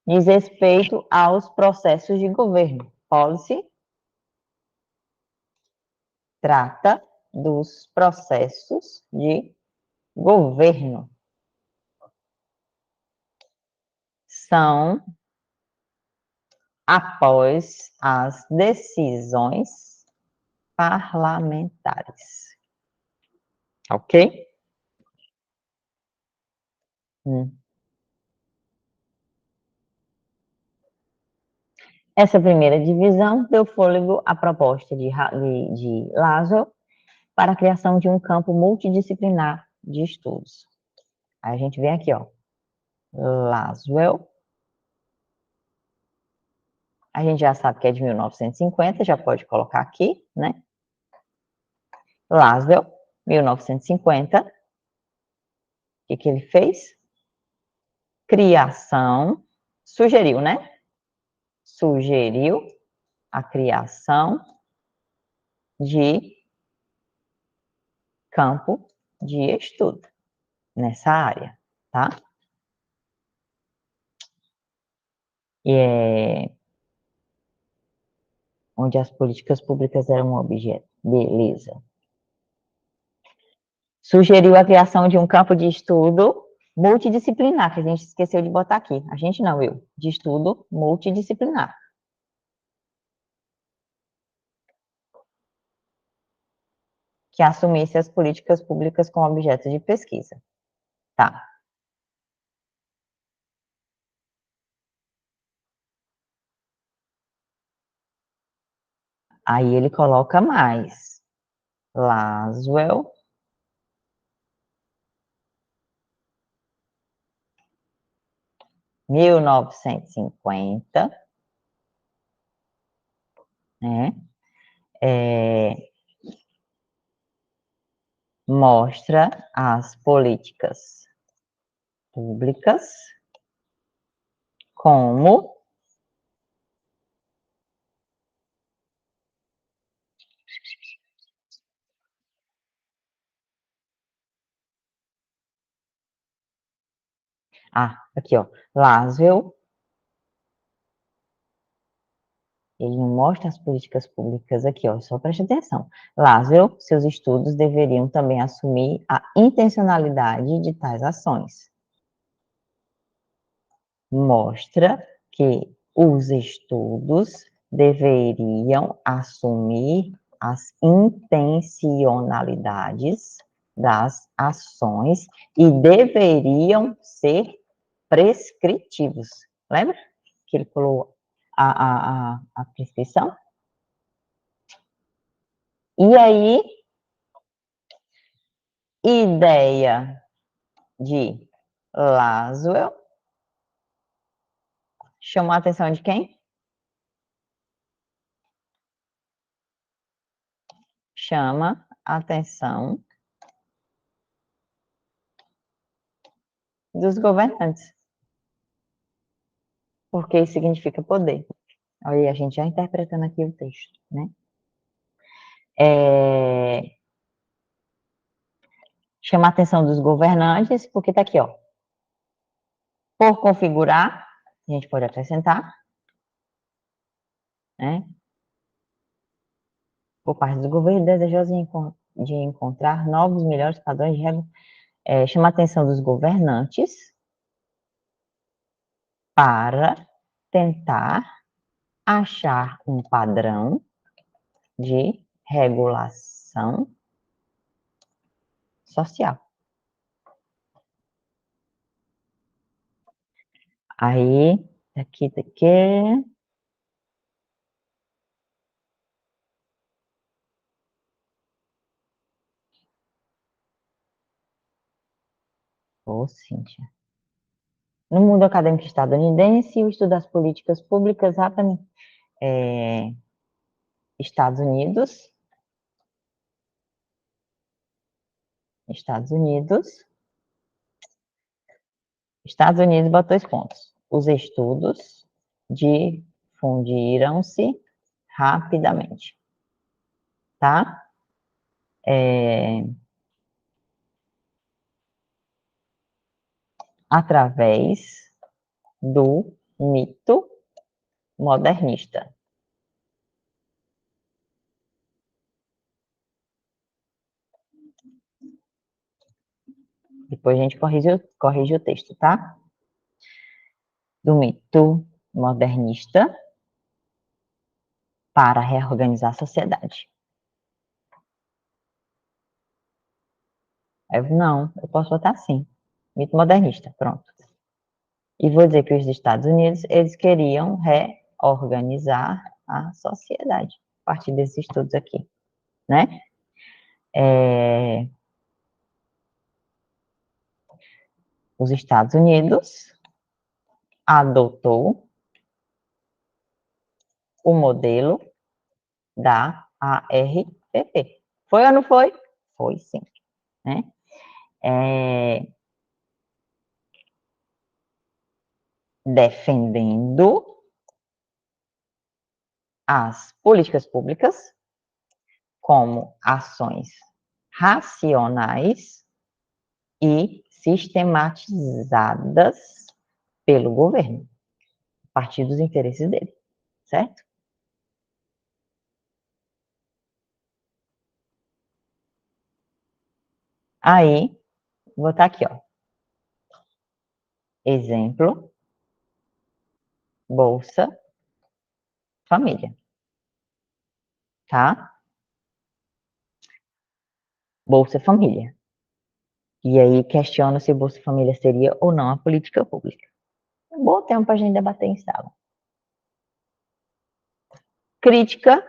diz respeito aos processos de governo. Policy trata dos processos de governo. São após as decisões parlamentares. Ok? Essa primeira divisão deu fôlego à proposta de Laszlo para a criação de um campo multidisciplinar de estudos. Aí a gente vem aqui, ó, Laswell, a gente já sabe que é de 1950, já pode colocar aqui, né? Laswell, 1950, o que ele fez? Criação, sugeriu, né? Sugeriu a criação de campo de estudo nessa área, tá? E onde as políticas públicas eram um objeto. Beleza. Sugeriu a criação de um campo de estudo multidisciplinar, que a gente esqueceu de botar aqui. A gente não, eu. De estudo multidisciplinar. Que assumisse as políticas públicas como objeto de pesquisa. Tá. Aí ele coloca mais. Laswell 1950, né? Mostra as políticas públicas como aqui, ó, Laswell, ele não mostra as políticas públicas aqui, ó, só preste atenção. Laswell, seus estudos deveriam também assumir a intencionalidade de tais ações. Mostra que os estudos deveriam assumir as intencionalidades das ações e deveriam ser prescritivos. Lembra que ele falou a prescrição? E aí, ideia de Laswell chamou a atenção de quem? Chama a atenção dos governantes, porque isso significa poder. Olha, a gente já interpretando aqui o texto, né? Chama a atenção dos governantes, porque tá aqui, ó. Por configurar, a gente pode acrescentar, né? Por parte do governo, desejoso de encontrar novos, melhores padrões de regra, chama a atenção dos governantes para tentar achar um padrão de regulação social. Aí, daqui. Ô, Cíntia. No mundo acadêmico estadunidense, o estudo das políticas públicas Estados Unidos, Estados Unidos botou 2 pontos. Os estudos difundiram-se rapidamente, tá? Através do mito modernista. Depois a gente corrige o texto, tá? Do mito modernista para reorganizar a sociedade. Não, eu posso botar assim, mito modernista, pronto. E vou dizer que os Estados Unidos, eles queriam reorganizar a sociedade, a partir desses estudos aqui, né? Os Estados Unidos adotou o modelo da ARPP. Foi ou não foi? Foi, sim. Né? Defendendo as políticas públicas como ações racionais e sistematizadas pelo governo, a partir dos interesses dele, certo? Aí, vou botar aqui, ó. Exemplo, Bolsa Família, tá? Bolsa Família. E aí questiona se o Bolsa Família seria ou não a política pública. Um bom tempo para a gente debater em sala. Crítica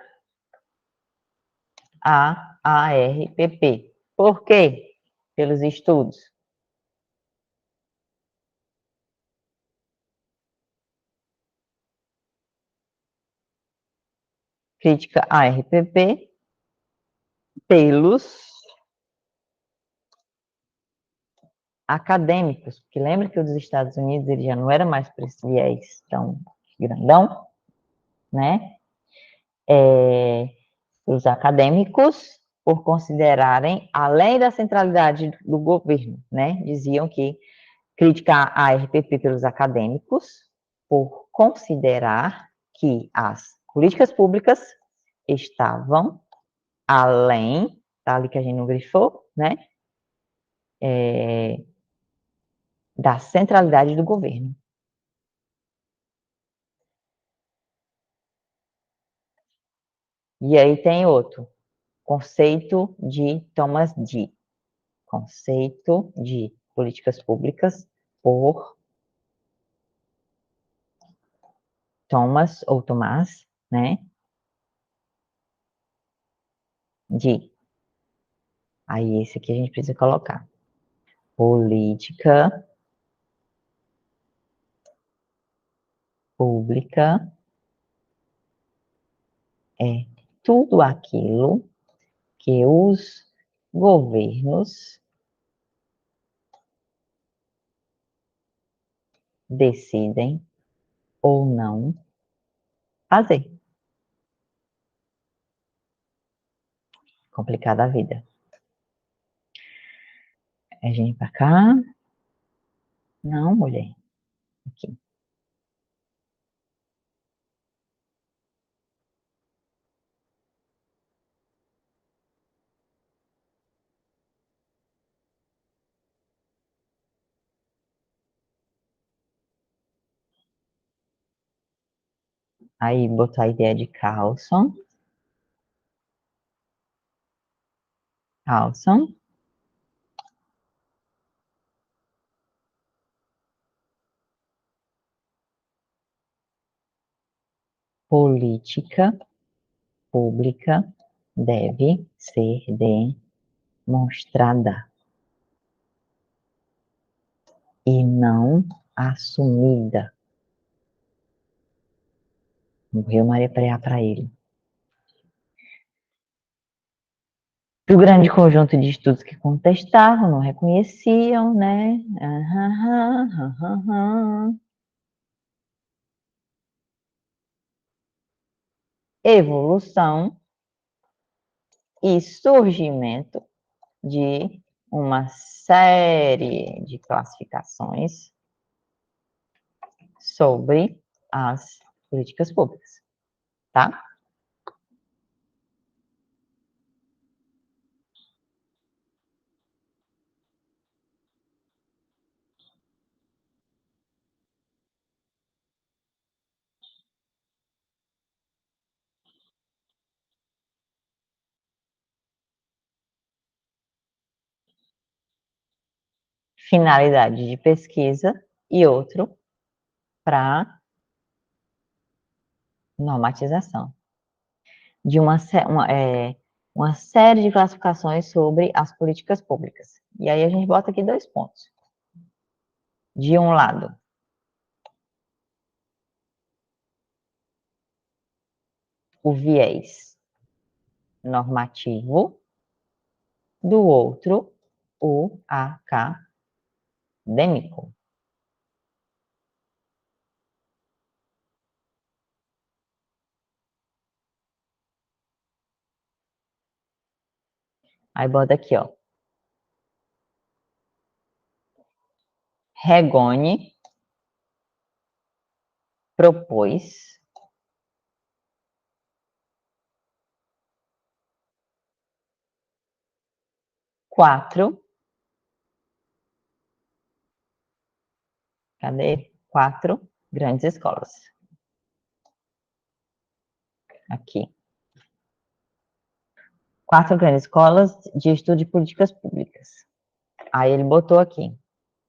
à ARPP. Por quê? Pelos estudos. crítica à RPP pelos acadêmicos, porque lembra que o dos Estados Unidos ele já não era mais por esse viés tão grandão, né? Os acadêmicos, por considerarem, além da centralidade do governo, né? Diziam que criticar a RPP pelos acadêmicos, por considerar que as políticas públicas estavam além, tá ali que a gente não grifou, né? Da centralidade do governo. E aí tem outro, conceito de Thomas Dee. Conceito de políticas públicas por Thomas ou Tomás, né? Dee. Aí esse aqui a gente precisa colocar. Política pública é tudo aquilo que os governos decidem ou não fazer. Complicada a vida. É gente pra cá. Não, mulher. Aqui. Aí botar a ideia de Carlson. Carlson. Política pública deve ser demonstrada e não assumida. Morreu Maria Preá para ele. Do grande conjunto de estudos que contestavam, não reconheciam, né? Evolução e surgimento de uma série de classificações sobre as políticas públicas, tá? Finalidade de pesquisa e outro para normatização de uma série de classificações sobre as políticas públicas. E aí a gente bota aqui 2 pontos. De um lado, o viés normativo, do outro, o acadêmico. Aí bota aqui, ó. Regoni propôs quatro grandes escolas. Aqui. 4 grandes escolas de estudo de políticas públicas. Aí ele botou aqui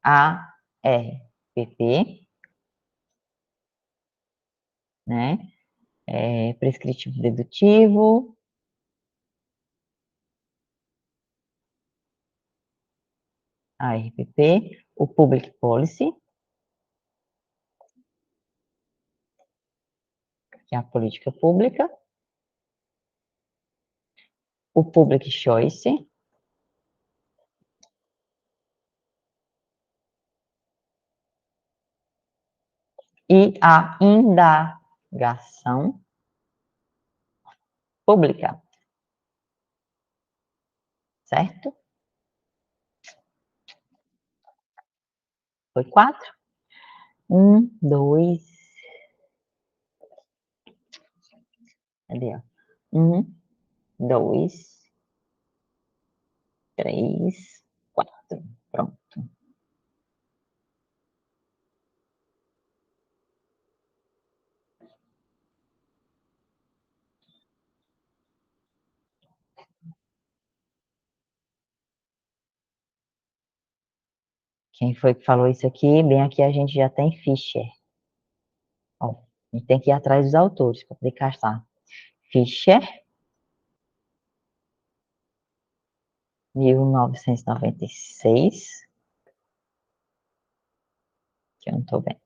ARPP, né? Prescritivo dedutivo, ARPP, o Public Policy, que é a política pública, o public choice e a indagação pública, certo? Foi 4? 1, 2, cadê? 1, 2, 3, 4. Pronto. Quem foi que falou isso aqui? Bem, aqui a gente já tem Fischer. Ó, a gente tem que ir atrás dos autores para poder caçar. Fischer, 1996. Que eu não estou bem.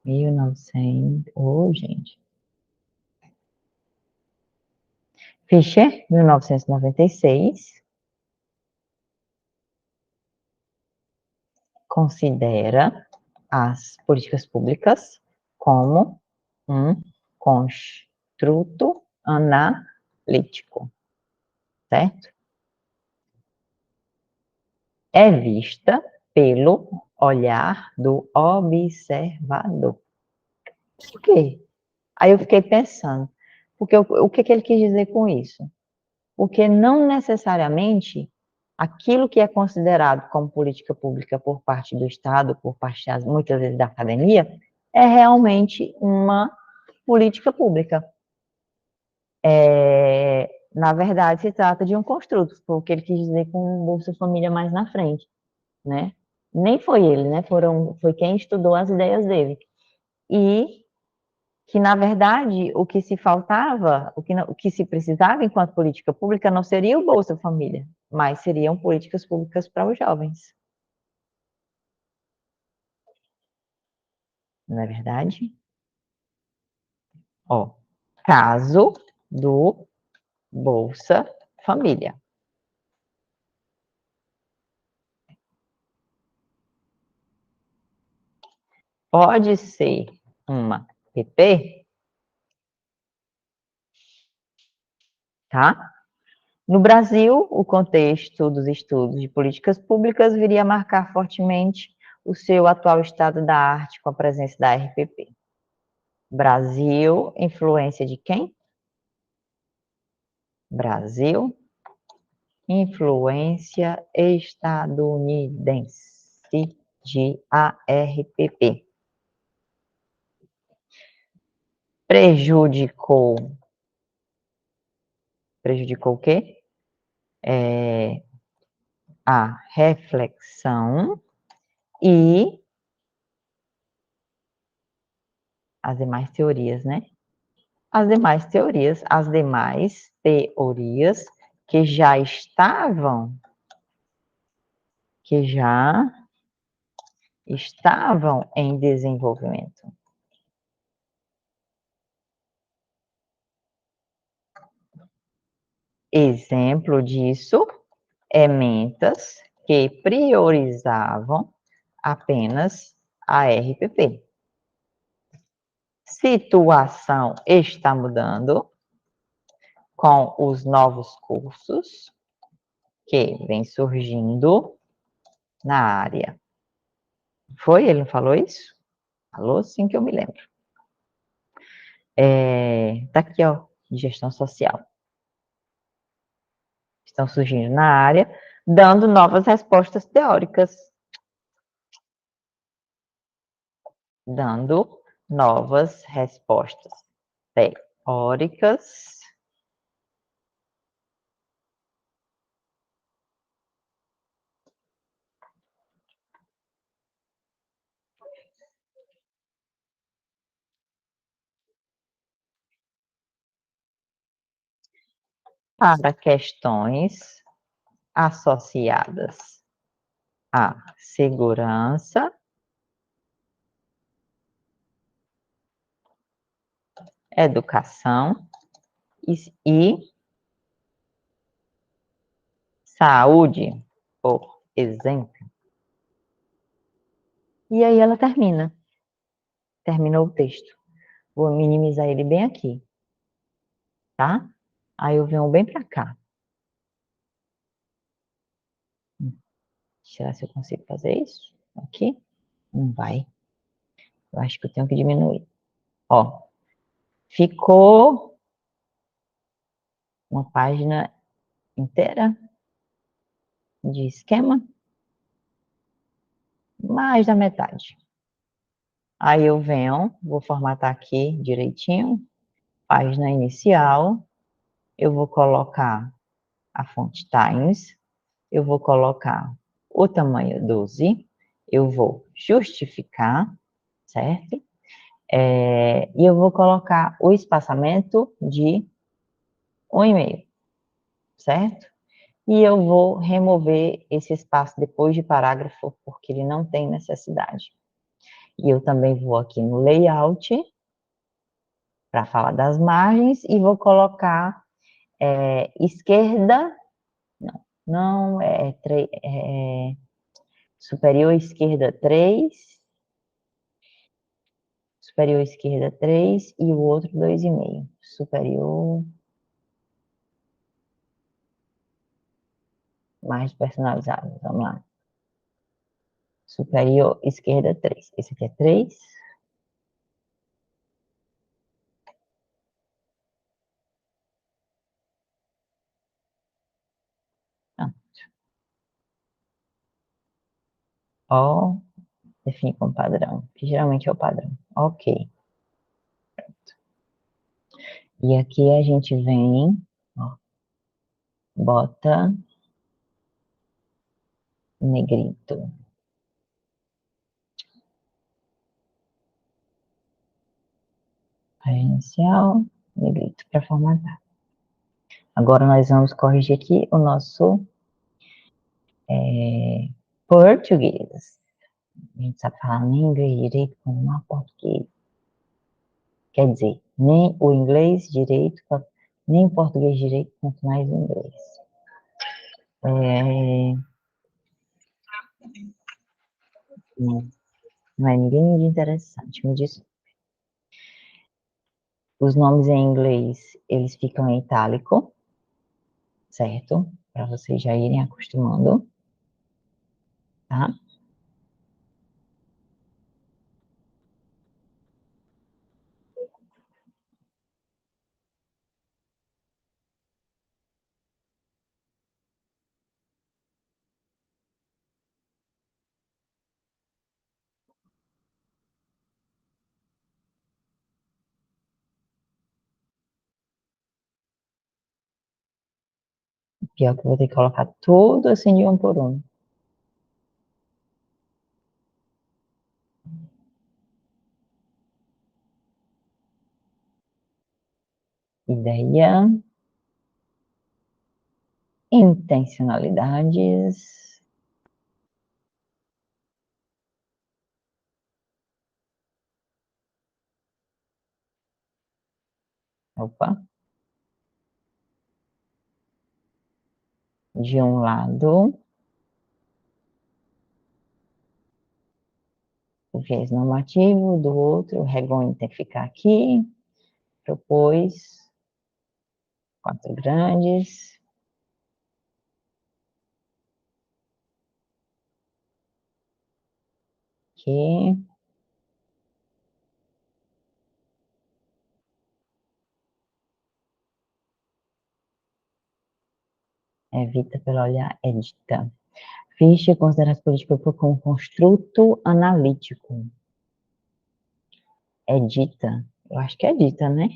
1900. Ô, gente. Fischer, 1996, considera as políticas públicas como um construto analítico, certo? É vista pelo olhar do observador. Por quê? Aí eu fiquei pensando, porque o que ele quis dizer com isso? Porque não necessariamente aquilo que é considerado como política pública por parte do Estado, por parte, muitas vezes, da academia, é realmente uma política pública. Na verdade, se trata de um construto, foi o que ele quis dizer com o Bolsa Família mais na frente, né? Nem foi ele, né? Foi quem estudou as ideias dele. E que, na verdade, o que se faltava, o que se precisava enquanto política pública não seria o Bolsa Família, mas seriam políticas públicas para os jovens. Não é verdade? Ó, caso do Bolsa Família. Pode ser uma PP, tá? No Brasil, o contexto dos estudos de políticas públicas viria a marcar fortemente o seu atual estado da arte com a presença da RPP. Brasil, influência de quem? Brasil, influência estadunidense de ARPP. Prejudicou o quê? A reflexão e as demais teorias, né? As demais teorias que já estavam em desenvolvimento. Exemplo disso é mentas que priorizavam apenas a RPP. Situação está mudando com os novos cursos que vêm surgindo na área. Foi? Ele não falou isso? Falou sim, que eu me lembro. Tá aqui, ó, de gestão social. Estão surgindo na área, dando novas respostas teóricas. Dando novas respostas teóricas para questões associadas à segurança educação e saúde, por exemplo. E aí ela terminou o texto. Vou minimizar ele bem aqui, tá? Aí eu venho bem para cá. Será que eu consigo fazer isso? Aqui? Não vai. Eu acho que eu tenho que diminuir. Ó, ficou uma página inteira de esquema, mais da metade. Aí eu venho, vou formatar aqui direitinho, página inicial, eu vou colocar a fonte Times, eu vou colocar o tamanho 12, eu vou justificar, certo? E eu vou colocar o espaçamento de 1,5, certo? E eu vou remover esse espaço depois de parágrafo, porque ele não tem necessidade. E eu também vou aqui no layout, para falar das margens, e vou colocar esquerda, não, superior esquerda 3, superior esquerda 3 e o outro 2,5. Superior, mais personalizado, vamos lá. Superior esquerda 3. Esse aqui é 3. Pronto. Ó, definir como padrão, que geralmente é o padrão. Ok. E aqui a gente vem, ó, bota negrito. Inicial, negrito, para formatar. Agora nós vamos corrigir aqui o nosso português. A gente sabe falar nem inglês direito como não português. Quer dizer, nem o inglês direito, nem o português direito, quanto mais o inglês. Não é ninguém de interessante, me diz. Os nomes em inglês, eles ficam em itálico, certo? Para vocês já irem acostumando, tá? Pior que eu vou ter que colocar tudo assim de um por um. Ideia, intencionalidades, opa, de um lado, o viés normativo, do outro, o regonho tem que ficar aqui, propôs, quatro grandes, aqui, evita pelo olhar, edita. Fischer considera as políticas como um construto analítico. Edita, eu acho que é edita, né?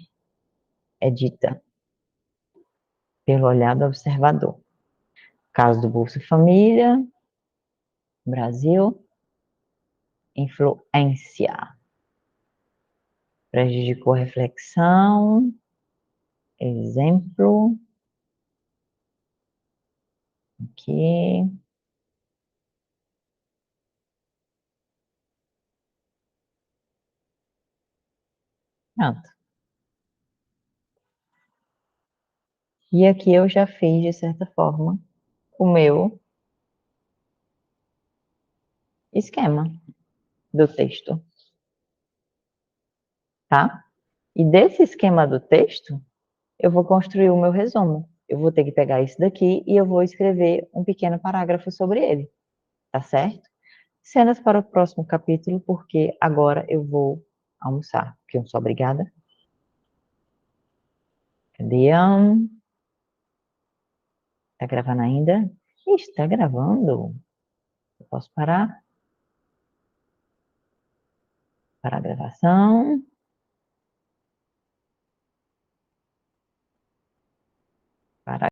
Edita, pelo olhar do observador. Caso do Bolsa Família, Brasil, influência. Prejudicou a reflexão, exemplo, aqui, pronto. E aqui eu já fiz, de certa forma, o meu esquema do texto, tá? E desse esquema do texto, eu vou construir o meu resumo. Eu vou ter que pegar isso daqui e eu vou escrever um pequeno parágrafo sobre ele, tá certo? Cenas para o próximo capítulo, porque agora eu vou almoçar, porque eu não sou obrigada. Cadê? Tá gravando ainda? Está gravando. Eu posso parar? Parar a gravação. Parar.